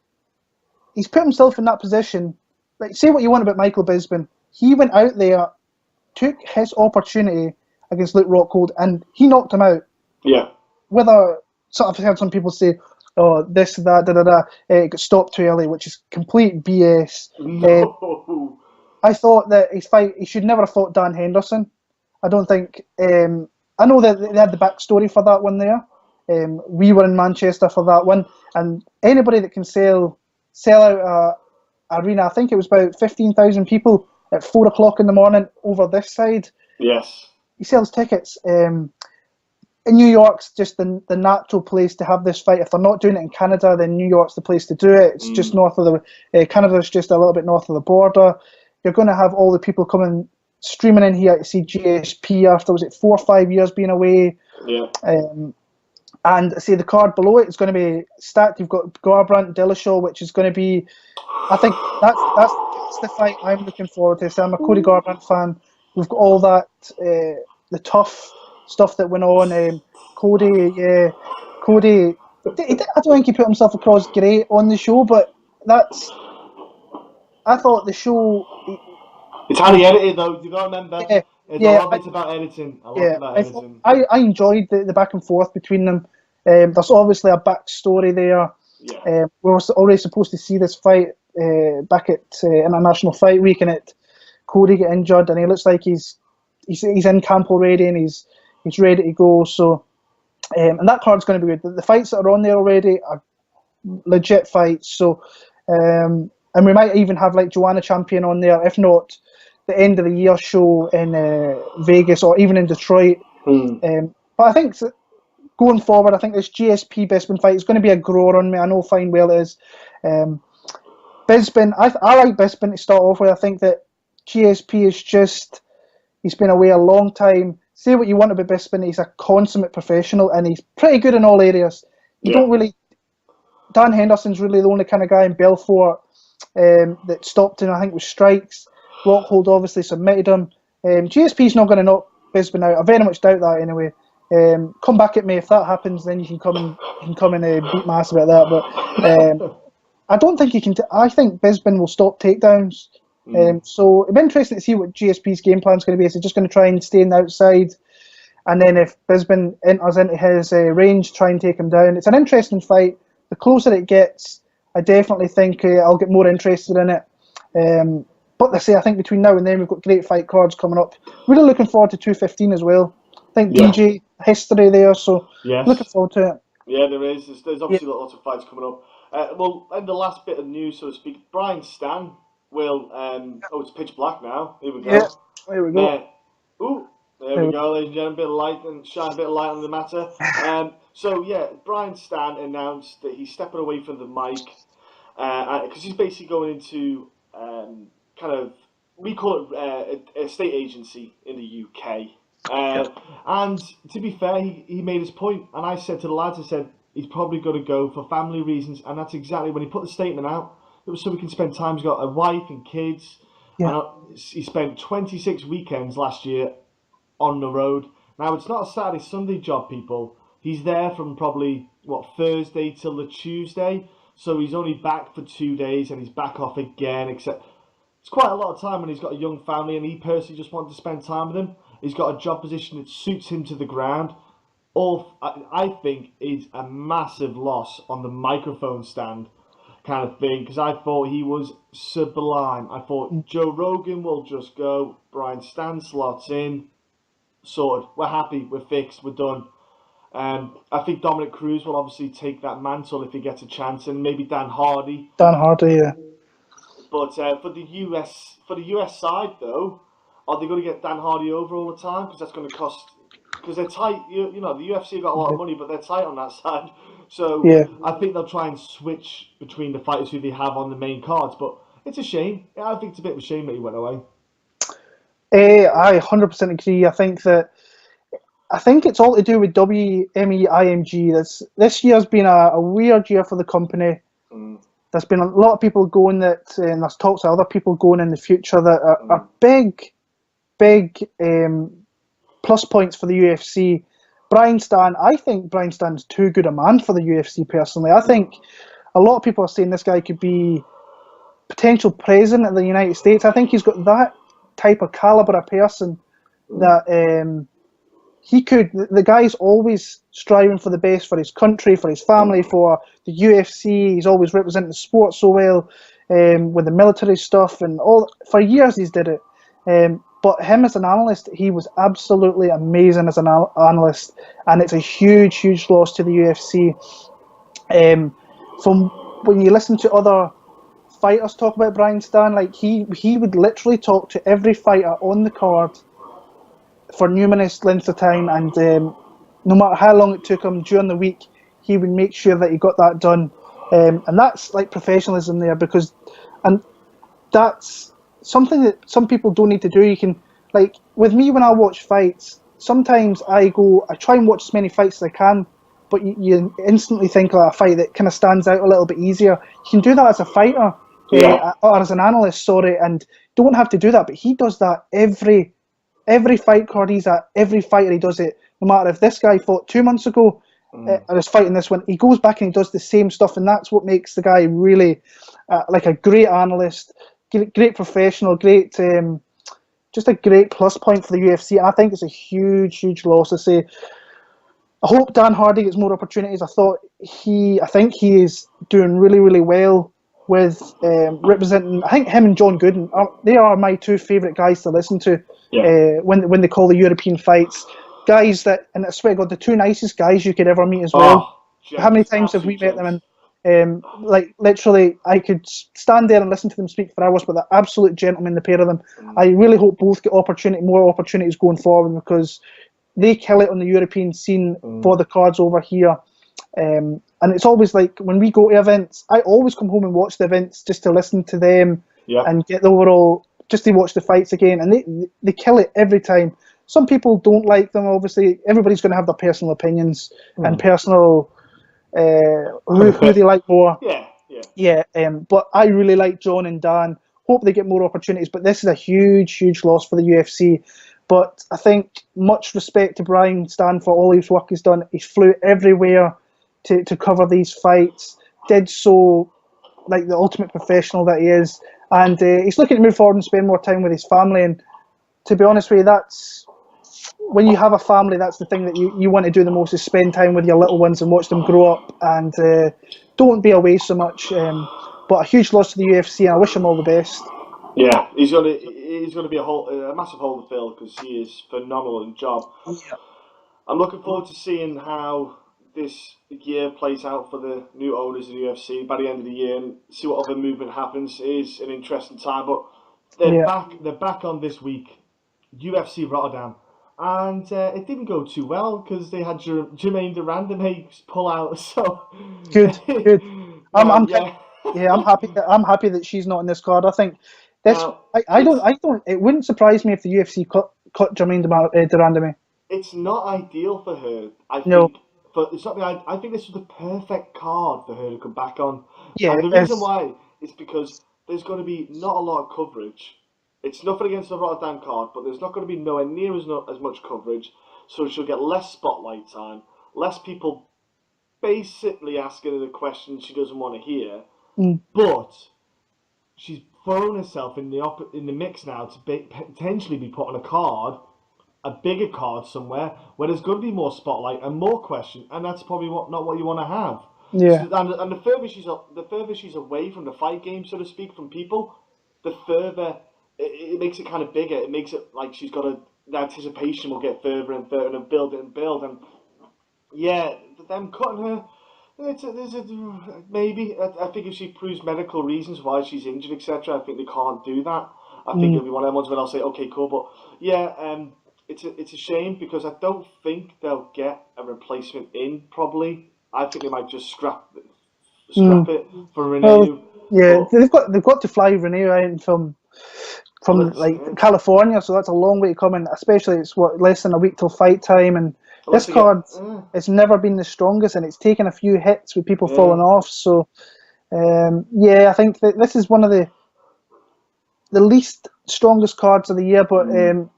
he's put himself in that position. Like, say what you want about Michael Bisping, he went out there, took his opportunity against Luke Rockhold, and he knocked him out. Yeah. I've heard some people say, oh, this, that, it got stopped too early, which is complete BS. No. I thought that he should never have fought Dan Henderson. I don't think. I know that they had the backstory for that one there. We were in Manchester for that one, and anybody that can sell out a arena, I think it was about 15,000 people at 4 o'clock in the morning over this side. Yes. He sells tickets. In New York's just the natural place to have this fight. If they're not doing it in Canada, then New York's the place to do it. It's just north of the Canada's just a little bit north of the border. You're going to have all the people coming streaming in here to see GSP after, was it 4 or 5 years being away? Yeah. And see the card below it is going to be stacked. You've got Garbrandt, Dillashaw, which is going to be, I think that's the fight I'm looking forward to. So I'm a Cody Garbrandt fan. We've got all that the tough stuff that went on. Cody. I don't think he put himself across great on the show, but I thought the show. It's how he edited, though. You got to remember. Yeah. A lot of it's about editing. I enjoyed the back and forth between them. There's obviously a backstory there. Yeah. We were already supposed to see this fight back at International Fight Week, and Cody got injured, and he looks like he's in camp already, and he's ready to go. So, and that card's going to be good. The fights that are on there already are legit fights. So, and we might even have like Joanna Champion on there, if not the end of the year show in Vegas or even in Detroit. But I think going forward, I think this GSP Bisping fight is going to be a grower on me. I know fine well it is. Bisping, I like Bisping to start off with. I think that GSP is just, he's been away a long time. Say what you want about Bisping, he's a consummate professional and he's pretty good in all areas. You don't really, Dan Henderson's really the only kind of guy in Belfort that stopped him, I think, with strikes. Rockhold obviously submitted him. GSP's not going to knock Bisping out. I very much doubt that anyway. Come back at me if that happens, then you can come and beat my ass about that. But I don't think he can. I think Bisping will stop takedowns. So it'll be interesting to see what GSP's game plan is going to be. Is he just going to try and stay on the outside, and then if Bisping enters into his range, try and take him down? It's an interesting fight. The closer it gets, I definitely think I'll get more interested in it. But they say I think between now and then we've got great fight cards coming up. Really looking forward to 215 as well. I think DJ history there, so looking forward to it. Yeah, there is. There's obviously lots of fights coming up. Well, and the last bit of news, so to speak, Brian Stann will. It's pitch black now. Here we go. Yeah, there we go. There we go, ladies and gentlemen. A bit of light and shine a bit of light on the matter. So yeah, Brian Stann announced that he's stepping away from the mic because he's basically going into we call it a state agency in the UK. And to be fair, he made his point, and I said to the lads, I said he's probably going to go for family reasons, and that's exactly when he put the statement out. It was so he can spend time. He's got a wife and kids. And he spent 26 weekends last year on the road. Now it's not a Saturday Sunday job, people. He's there from probably Thursday till the Tuesday, so he's only back for 2 days and he's back off again. Except it's quite a lot of time when he's got a young family, and he personally just wanted to spend time with him. He's got a job position that suits him to the ground. I think is a massive loss on the microphone stand kind of thing, because I thought he was sublime. I thought Joe Rogan will just go, Brian Stann slots in, sorted. We're happy, we're fixed, we're done. I think Dominic Cruz will obviously take that mantle if he gets a chance, and maybe Dan Hardy. Yeah. But for the US side though, are they going to get Dan Hardy over all the time? Because that's going to cost. Because they're tight. You know, the UFC got a lot of money, but they're tight on that side. So I think they'll try and switch between the fighters who they have on the main cards. But it's a shame. I think it's a bit of a shame that he went away. I 100% agree. I think it's all to do with WME This year's been a weird year for the company. There's been a lot of people going and there's talks of other people going in the future that are big plus points for the UFC. I think Brian Stann's too good a man for the UFC personally. I think a lot of people are saying this guy could be potential president of the United States. I think he's got that type of caliber of person that he could. The guy's always striving for the best for his country, for his family, for the UFC. He's always representing the sport so well with the military stuff and all. For years he's did it. But him as an analyst, he was absolutely amazing as an analyst, and it's a huge, huge loss to the UFC. From when you listen to other fighters talk about Brian Stann, like he would literally talk to every fighter on the card for numerous lengths of time, and no matter how long it took him during the week, he would make sure that he got that done. And that's like professionalism there, and that's something that some people don't need to do. You can, like with me when I watch fights, sometimes I try and watch as many fights as I can, but you instantly think of a fight that kind of stands out a little bit easier. You can do that as a fighter, or as an analyst, and don't have to do that. But he does that every fight card he's at, every fighter he does it. No matter if this guy fought 2 months ago, or is fighting this one, he goes back and he does the same stuff, and that's what makes the guy really like a great analyst. Great professional, just a great plus point for the UFC. I think it's a huge, huge loss. I hope Dan Hardy gets more opportunities. I think he is doing really, really well with representing. I think him and John Gooden they are my two favourite guys to listen to when they call the European fights. Guys that, and I swear to God, the two nicest guys you could ever meet as well. How many times have we met them? And like literally, I could stand there and listen to them speak for hours, but they're absolute gentlemen, the pair of them. I really hope both get more opportunities going forward, because they kill it on the European scene for the cards over here. And it's always like when we go to events, I always come home and watch the events just to listen to them and get the overall, just to watch the fights again. And they kill it every time. Some people don't like them, obviously. Everybody's going to have their personal opinions and personal who they like more. But I really like John and Dan. Hope they get more opportunities. But this is a huge, huge loss for the UFC. But I think much respect to Brian Stann for all his work he's done. He flew everywhere to cover these fights. Did so like the ultimate professional that he is. And he's looking to move forward and spend more time with his family. And to be honest with you, that's when you have a family, that's the thing that you want to do the most, is spend time with your little ones and watch them grow up, and don't be away so much. But a huge loss to the UFC, and I wish him all the best. Yeah, he's gonna be a massive hole to fill because he is phenomenal in the job. Yeah. I'm looking forward to seeing how this year plays out for the new owners of the UFC by the end of the year and see what other movement happens. It is an interesting time, but they're Yeah. back. They're back on this week, UFC Rotterdam, and it didn't go too well because they had Jermaine Durandame pull out. So, Good. Good. I'm kind yeah. yeah, I'm happy that she's not in this card. I think this. Now I don't. I don't. It wouldn't surprise me if the UFC cut Jermaine Durandame. it's not ideal for her. I No. think, but it's not. I think this was the perfect card for her to come back on, Yeah. and the reason It's, why is because there's going to be not a lot of coverage. It's nothing against the Rotterdam card, but there's not going to be nowhere near as much coverage, so she'll get less spotlight time, less people basically asking her the questions she doesn't want to hear. But she's thrown herself in the mix now to potentially be put on a bigger card somewhere where there's going to be more spotlight and more question, and that's probably not what you want to have. yeah. So, and the further she's away from the fight game, so to speak, from people, the further it makes it kind of bigger. It makes it like she's got the anticipation will get further and further and build it and build. And yeah, them cutting her. Maybe. I think if she proves medical reasons why she's injured, etc., I think they can't do that. I think it'll be one of them ones where I'll say, okay, cool, but yeah, it's a shame because I don't think they'll get a replacement in. Probably, I think they might just scrap it for Well, Renee. yeah. But They've got to fly Renee out from like California, so that's a long way to come, and especially it's less than a week till fight time, and unless this they get, card it's never been the strongest, and it's taken a few hits with people falling off. So yeah, I think that this is one of the least strongest cards of the year, but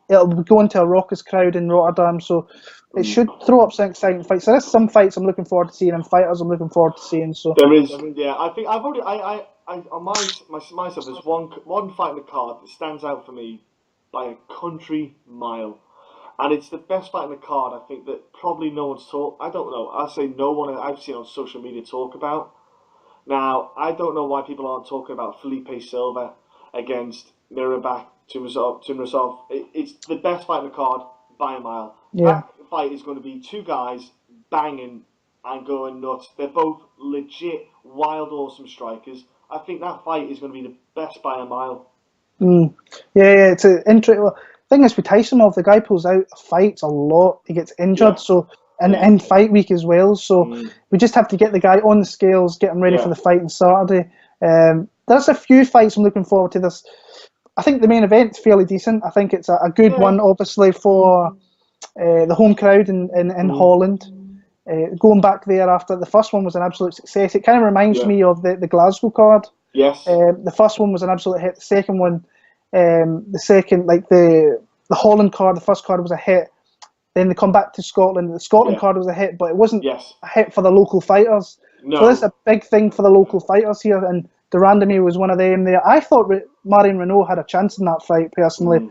it'll be going to a raucous crowd in Rotterdam, so it should throw up some exciting fights. So there's some fights I'm looking forward to seeing, and fighters I'm looking forward to seeing. So there is, yeah. I think I've already, I on myself, there's one fight in the card that stands out for me by a country mile, and it's the best fight in the card. I think that probably no one's talk. I don't know. I say no one I've seen on social media talk about. Now I don't know why people aren't talking about Felipe Silva against Mirabak Tumasov. It's the best fight in the card by a mile. yeah. That fight is going to be two guys banging and going nuts. They're both legit, wild, awesome strikers. I think that fight is going to be the best by a mile. Yeah, it's an interesting. Well, thing is with Tysonov, the guy pulls out fights a lot. He gets injured, so and fight week as well. So we just have to get the guy on the scales, get him ready for the fight on Saturday. There's a few fights I'm looking forward to. This, I think the main event's fairly decent. I think it's a good one, obviously for the home crowd in Holland. Going back there after the first one was an absolute success. It kind of reminds me of the Glasgow card. Yes. The first one was an absolute hit. The second one, the Holland card, the first card was a hit. Then they come back to Scotland. The Scotland card was a hit, but it wasn't a hit for the local fighters. No. So this is a big thing for the local fighters here, and Durandame was one of them there. I thought Marion Renault had a chance in that fight, personally.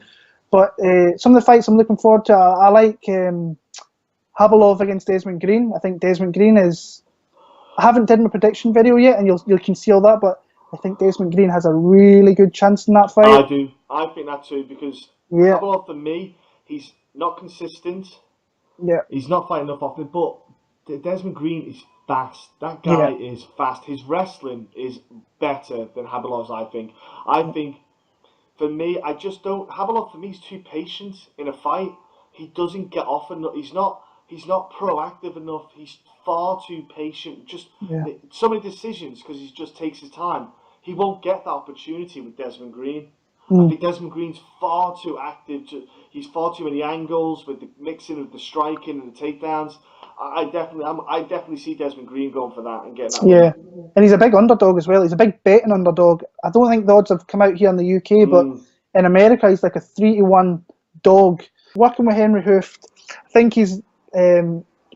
But some of the fights I'm looking forward to, I like Habilov against Desmond Green. I think Desmond Green is... I haven't done my prediction video yet, and you'll conceal that, but I think Desmond Green has a really good chance in that fight. I do. I think that too, because Habilov, for me, he's not consistent. Yeah. He's not fighting enough often, but Desmond Green is fast. That guy is fast. His wrestling is better than Habilov's, I think. I think, for me, I just don't... Habilov, for me, is too patient in a fight. He doesn't get off enough. He's not proactive enough. He's far too patient. Just so many decisions because he just takes his time. He won't get that opportunity with Desmond Green. I think Desmond Green's far too active. He's far too many angles with the mixing of the striking and the takedowns. I definitely see Desmond Green going for that and getting that. Yeah, and he's a big underdog as well. He's a big betting underdog. I don't think the odds have come out here in the UK, but in America he's like a 3-1 dog. Working with Henry Hooft, I think he's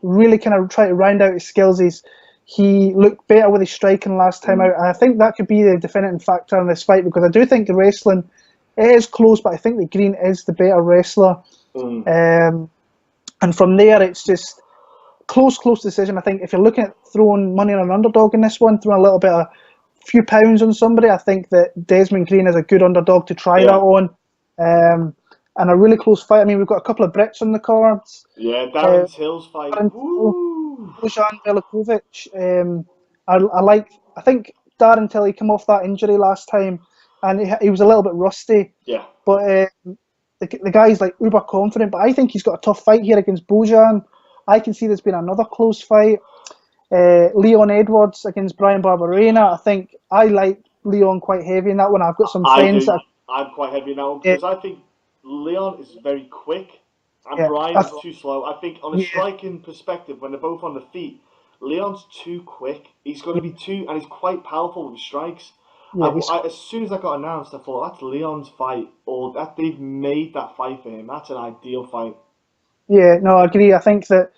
really kind of trying to round out his skills. He looked better with his striking last time out, and I think that could be the definitive factor in this fight, because I do think the wrestling is close, but I think that Green is the better wrestler. And from there, it's just close decision. I think if you're looking at throwing money on an underdog in this one, throwing a little bit of few pounds on somebody, I think that Desmond Green is a good underdog to try that on. And a really close fight. I mean, we've got a couple of Brits on the cards. Yeah, Darren Till's fight. Woo! Bojan Velikovic. I think Darren Till, he came off that injury last time, and he was a little bit rusty. Yeah. But the guy's like uber confident. But I think he's got a tough fight here against Bojan. I can see there's been another close fight. Leon Edwards against Brian Barberena. I think I like Leon quite heavy in that one. I've got some friends. I'm quite heavy in that one because I think Leon is very quick and Brian is too slow. I think on a striking perspective, when they're both on the feet, Leon's too quick. He's going to be and he's quite powerful with his strikes. Yeah, as soon as I got announced, I thought that's Leon's fight, or that they've made that fight for him. That's an ideal fight. Yeah, no, I agree. I think that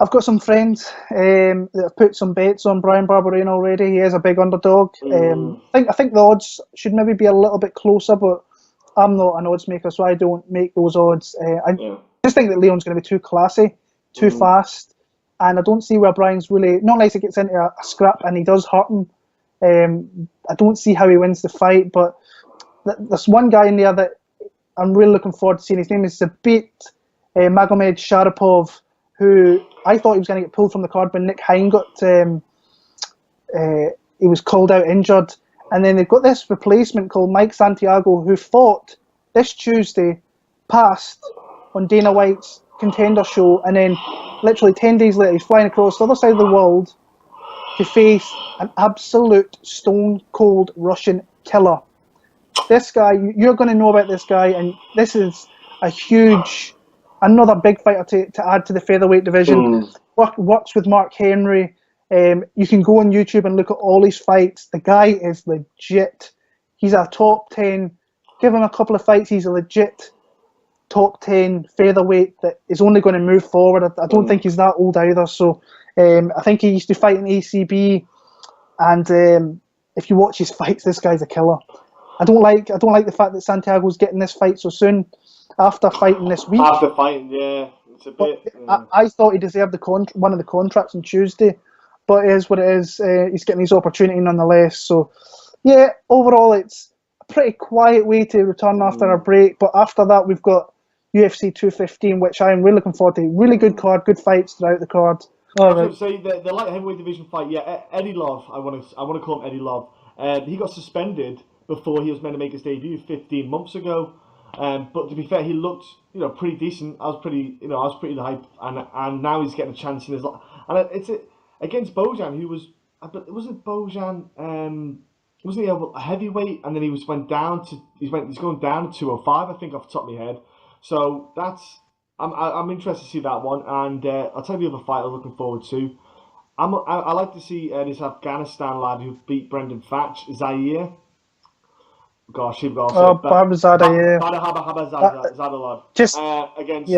I've got some friends that have put some bets on Brian Barberena already. He is a big underdog. I think the odds should maybe be a little bit closer, but I'm not an odds maker, so I don't make those odds. I just think that Leon's going to be too classy, too fast, and I don't see where Brian's really, not unless he gets into a scrap and he does hurt him. I don't see how he wins the fight, but there's one guy in there that I'm really looking forward to seeing. His name is Zabit Magomed Sharipov, who I thought he was going to get pulled from the card when Nick Hein got, he was called out injured. And then they've got this replacement called Mike Santiago, who fought this Tuesday, passed on Dana White's Contender show, and then literally 10 days later, he's flying across the other side of the world to face an absolute stone-cold Russian killer. This guy, you're going to know about this guy, and this is another big fighter to add to the featherweight division. Works with Mark Henry. You can go on YouTube and look at all his fights. The guy is legit. He's a top 10. Give him a couple of fights, he's a legit top 10 featherweight that is only going to move forward. I don't think he's that old either. So I think he used to fight in ACB. And if you watch his fights, this guy's a killer. I don't like the fact that Santiago's getting this fight so soon after fighting this week. After fighting, yeah. It's a bit... I thought he deserved one of the contracts on Tuesday. But it is what it is. He's getting his opportunity nonetheless. So, yeah, overall, it's a pretty quiet way to return after a break. But after that, we've got UFC 215, which I'm really looking forward to. Really good card, good fights throughout the card. I was going to say the light heavyweight division fight. Yeah, Eddie Love. I want to call him Eddie Love. He got suspended before he was meant to make his debut 15 months ago. But to be fair, he looked pretty decent. I was pretty hype, and now he's getting a chance in his life. And it's against Bojan, who was, wasn't Bojan, wasn't he a heavyweight, and then he's going down to 205, I think, off the top of my head. So I'm interested to see that one, and I'll tell you the other fight I'm looking forward to. I like to see this Afghanistan lad who beat Brendan Thatch, Zaire. Gosh, he've got Barbazada, Zadalad. Just against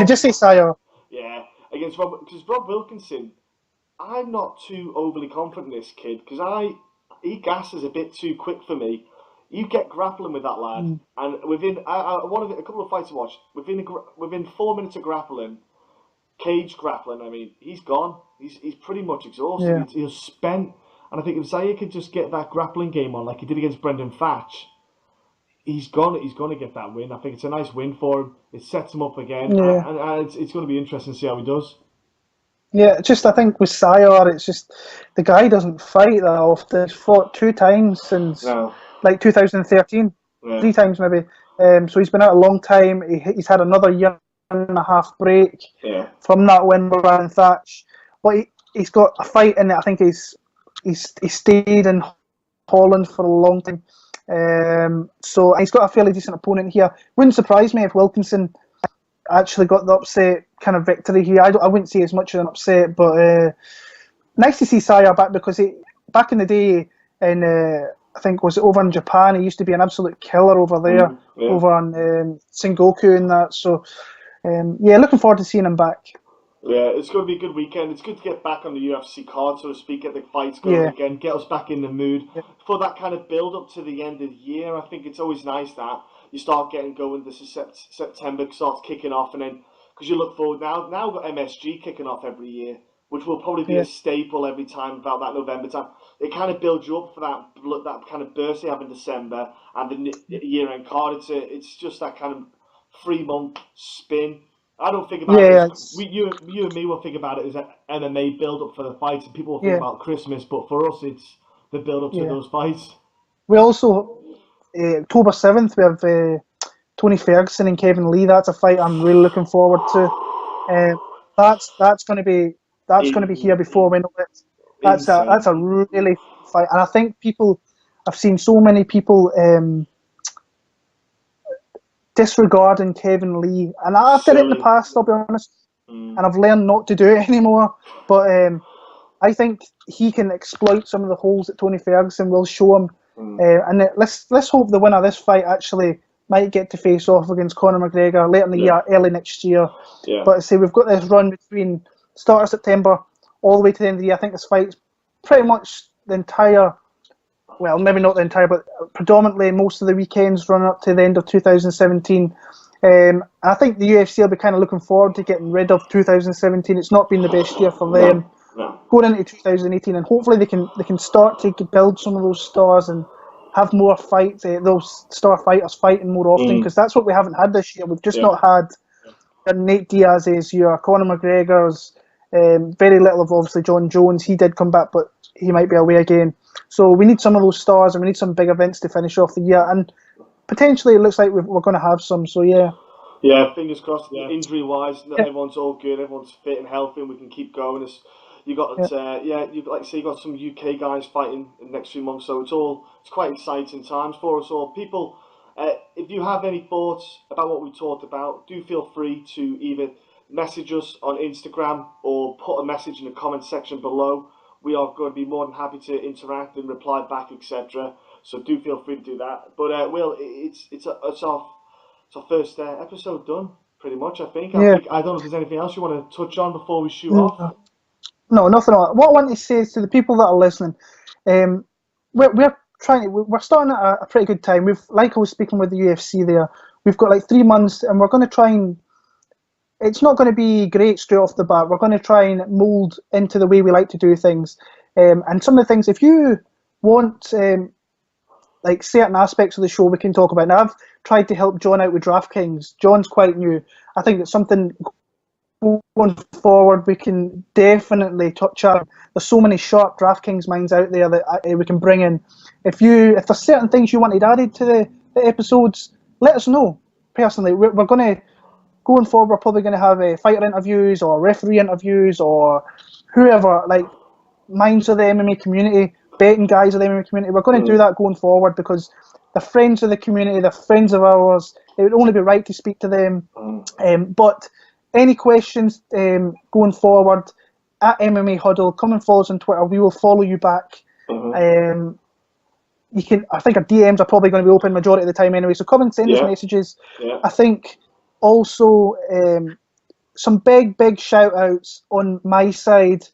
just say Sire. Yeah, against Rob Wilkinson. I'm not too overly confident in this kid because he gasses a bit too quick for me. You get grappling with that lad, and within a couple of fights I watched, within 4 minutes of grappling, cage grappling. I mean, he's gone. He's pretty much exhausted. Yeah. He's spent. And I think if Zaire could just get that grappling game on like he did against Brendan Thatch, he's going to get that win. I think it's a nice win for him. It sets him up again, and it's going to be interesting to see how he does. Yeah, I think with Sire, it's just the guy doesn't fight that often. He's fought 2 times since like 2013, 3 times maybe. So he's been out a long time. He's had another year and a half break from that win with Brendan Thatch, but he's got a fight in it. I think he stayed in Holland for a long time. So he's got a fairly decent opponent here. Wouldn't surprise me if Wilkinson actually got the upset kind of victory here. I wouldn't say as much of an upset, but nice to see Sire back because back in the day in I think was it over in Japan, he used to be an absolute killer over there, over on Sengoku and that. So looking forward to seeing him back. Yeah, it's going to be a good weekend. It's good to get back on the UFC card, so to speak, get the fights going again, get us back in the mood for that kind of build-up to the end of the year. I think it's always nice that you start getting going, September starts kicking off, and then, because you look forward, now we've got MSG kicking off every year, which will probably be a staple every time about that November time. It kind of builds you up for that kind of burst they have in December and the year-end card. It's just that kind of 3-month spin. I don't think about it as, you and me will think about it as an MMA build-up for the fights, and people will think about Christmas, but for us it's the build-up to those fights. We also, October 7th, we have Tony Ferguson and Kevin Lee. That's a fight I'm really looking forward to. That's going to be here before we know it. That's a really fight, and I think I've seen so many people disregarding Kevin Lee, and I've done it in the past, I'll be honest, and I've learned not to do it anymore. But I think he can exploit some of the holes that Tony Ferguson will show him, and let's hope the winner of this fight actually might get to face off against Conor McGregor later in the year, early next year. Yeah. But I say we've got this run between start of September all the way to the end of the year. I think this fight's pretty much the entire, well, maybe not the entire, but predominantly most of the weekends running up to the end of 2017. I think the UFC will be kind of looking forward to getting rid of 2017. It's not been the best year for them. No. Going into 2018, and hopefully they can start to build some of those stars and have more fights, those star fighters fighting more often, because that's what we haven't had this year. We've just not had Nate Diaz's, your Conor McGregor's, very little of obviously Jon Jones. He did come back, but he might be away again. So we need some of those stars, and we need some big events to finish off the year. And potentially it looks like we're going to have some. So yeah. Yeah, fingers crossed. Injury-wise, everyone's all good. Everyone's fit and healthy, and we can keep going. You got you like say you got some UK guys fighting in the next few months, so it's quite exciting times for us all. People, if you have any thoughts about what we talked about, do feel free to either message us on Instagram or put a message in the comment section below. We are going to be more than happy to interact and reply back, etc. So do feel free to do that. But Will, it's our first episode done, pretty much. I think. I don't know if there's anything else you want to touch on before we shoot off. No, nothing else. What I want to say is to the people that are listening, we're starting at a pretty good time. Like I was speaking with the UFC there, we've got like 3 months, and we're going to try and. It's not going to be great straight off the bat. We're going to try and mould into the way we like to do things, and some of the things. If you want, like certain aspects of the show, we can talk about. Now, I've tried to help Jon out with DraftKings. Jon's quite new. I think it's something. Going forward, we can definitely touch on. There's so many sharp DraftKings minds out there that we can bring in. If there's certain things you wanted added to the episodes, let us know. Personally, we're going to, going forward, we're probably going to have fighter interviews or referee interviews or whoever, like minds of the MMA community, betting guys of the MMA community. We're going to do that going forward because they're friends of the community, they're friends of ours. It would only be right to speak to them. But any questions going forward at MMA Huddle, come and follow us on Twitter. We will follow you back. You can. I think our DMs are probably going to be open majority of the time anyway. So come and send us messages. I think also some big shout outs on my side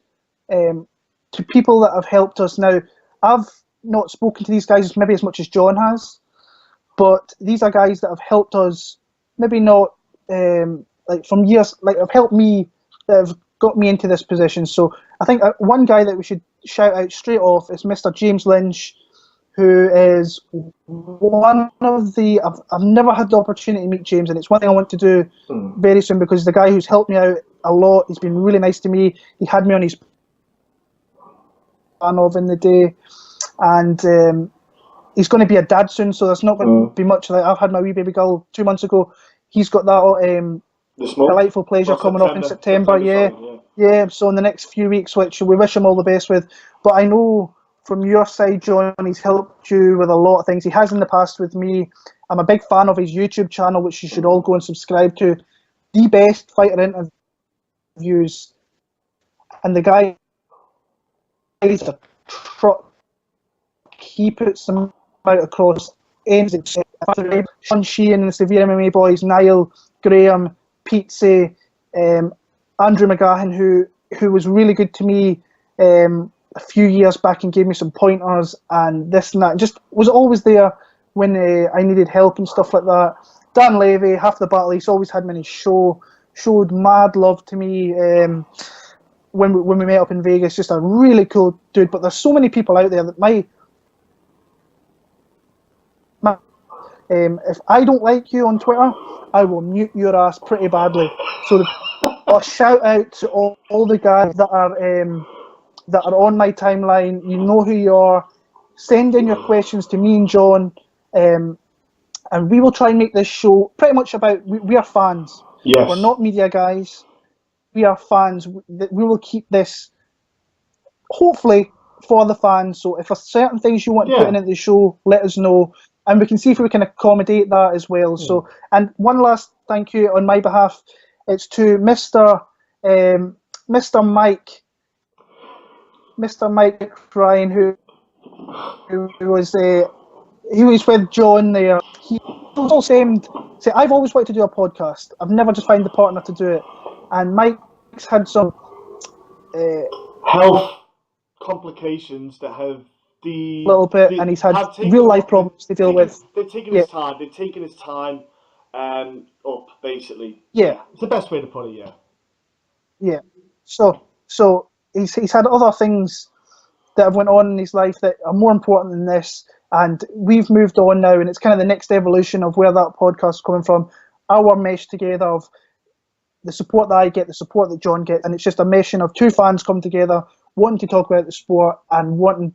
to people that have helped us. Now, I've not spoken to these guys maybe as much as Jon has, but these are guys that have helped us. Maybe not. Like from years, like have helped me, that have got me into this position. So I think one guy that we should shout out straight off is Mr. James Lynch, who is one of the. I've never had the opportunity to meet James, and it's one thing I want to do very soon because the guy who's helped me out a lot. He's been really nice to me. He had me on his fan of in the day, and he's going to be a dad soon. So there's not going to be much like I've had my wee baby girl 2 months ago. He's got that. Delightful pleasure coming up in September. Yeah. So in the next few weeks, which we wish him all the best with. But I know from your side, Jon, he's helped you with a lot of things. He has in the past with me. I'm a big fan of his YouTube channel, which you should all go and subscribe to. The best fighter interviews, and the guy is a truck. He puts them out across ends. Sean Sheehan and the Severe MMA boys, Niall, Graham, Pete, Andrew McGahan, who was really good to me a few years back and gave me some pointers and this and that. Just was always there when I needed help and stuff like that. Dan Levy, half the battle, he's always had me on his show, showed mad love to me. when we met up in Vegas, just a really cool dude. But there's so many people out there that if I don't like you on Twitter, I will mute your ass pretty badly. So a shout out to all the guys that are on my timeline. You know who you are. Send in your questions to me and John, and we will try and make this show pretty much about, we are fans. Yes. We're not media guys. We are fans. We will keep this, hopefully, for the fans. So if there's certain things you want to put into the show, let us know. And we can see if we can accommodate that as well. So, and one last thank you on my behalf. It's to Mr. Mike Ryan, who was with John there. He was saying, I've always wanted to do a podcast. I've never just found the partner to do it. And Mike's had some health complications that have and he's had real life problems to deal with. They've taken his time. They've taken his time up, basically. Yeah, it's the best way to put it. Yeah. Yeah. So he's had other things that have went on in his life that are more important than this, and we've moved on now, and it's kind of the next evolution of where that podcast is coming from. Our mesh together of the support that I get, the support that John gets, and it's just a meshing of two fans come together, wanting to talk about the sport and wanting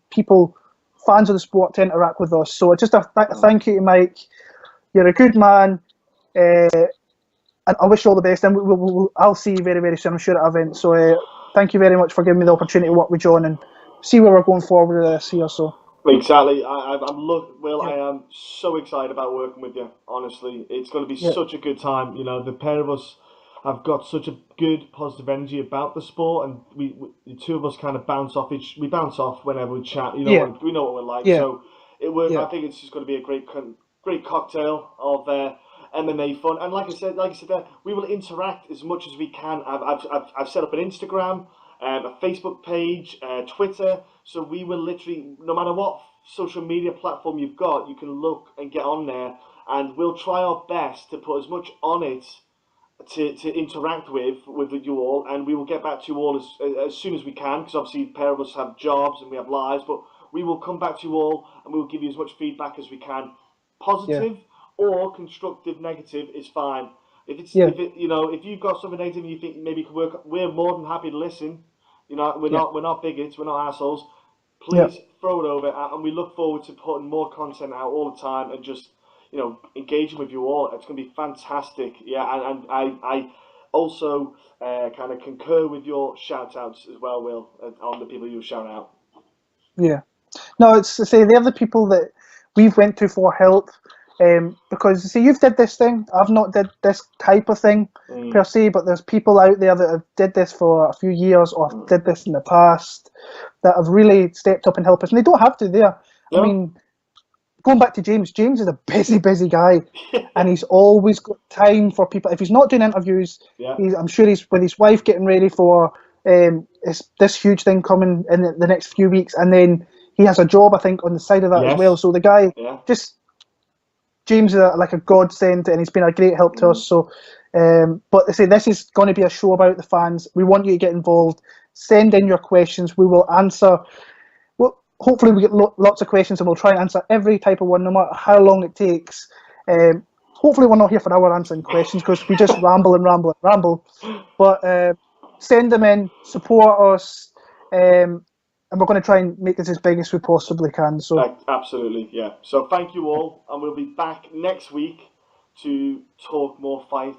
fans of the sport to interact with us. So just a thank you to Mike. You're a good man, and I wish you all the best. And I'll see you very, very soon, I'm sure, at an event. So thank you very much for giving me the opportunity to work with John and see where we're going forward with this here. So exactly, I am so excited about working with you. Honestly, it's going to be such a good time. You know, the pair of us have got such a good positive energy about the sport, and we the two of us kind of bounce off whenever we chat. You know, we know what we're like. So I think it's just going to be a great cocktail of MMA fun. And like I said, we will interact as much as we can. I've set up an Instagram, a Facebook page, Twitter. So we will literally, no matter what social media platform you've got, you can look and get on there, and we'll try our best to put as much on it to interact with you all, and we will get back to you all as soon as we can, because obviously a pair of us have jobs and we have lives, but we will come back to you all and we will give you as much feedback as we can. Positive or constructive, negative is fine. If you've got something negative and you think maybe could work, we're more than happy to listen. You know, we're not bigots, we're not assholes. Please throw it over, and we look forward to putting more content out all the time and just, you know, engaging with you all. It's going to be fantastic. Yeah, and I also kind of concur with your shout outs as well, Will, on the people you shout out. Yeah. No, it's to say they're the people that we've went to for help, because see, you've did this thing. I've not did this type of thing per se, but there's people out there that have did this for a few years or did this in the past that have really stepped up and helped us, and they don't have to there. I mean, going back to James is a busy guy, and he's always got time for people. If he's not doing interviews, I'm sure he's with his wife getting ready for this huge thing coming in the next few weeks, and then he has a job, I think, on the side of that as well. So the guy, James is like a godsend, and he's been a great help to us. So, but they say this is going to be a show about the fans. We want you to get involved. Send in your questions. We will answer. Hopefully we get lots of questions, and we'll try and answer every type of one, no matter how long it takes. Hopefully we're not here for an hour answering questions, because we just ramble. But send them in, support us, and we're going to try and make this as big as we possibly can. So absolutely, yeah. So thank you all, and we'll be back next week to talk more fight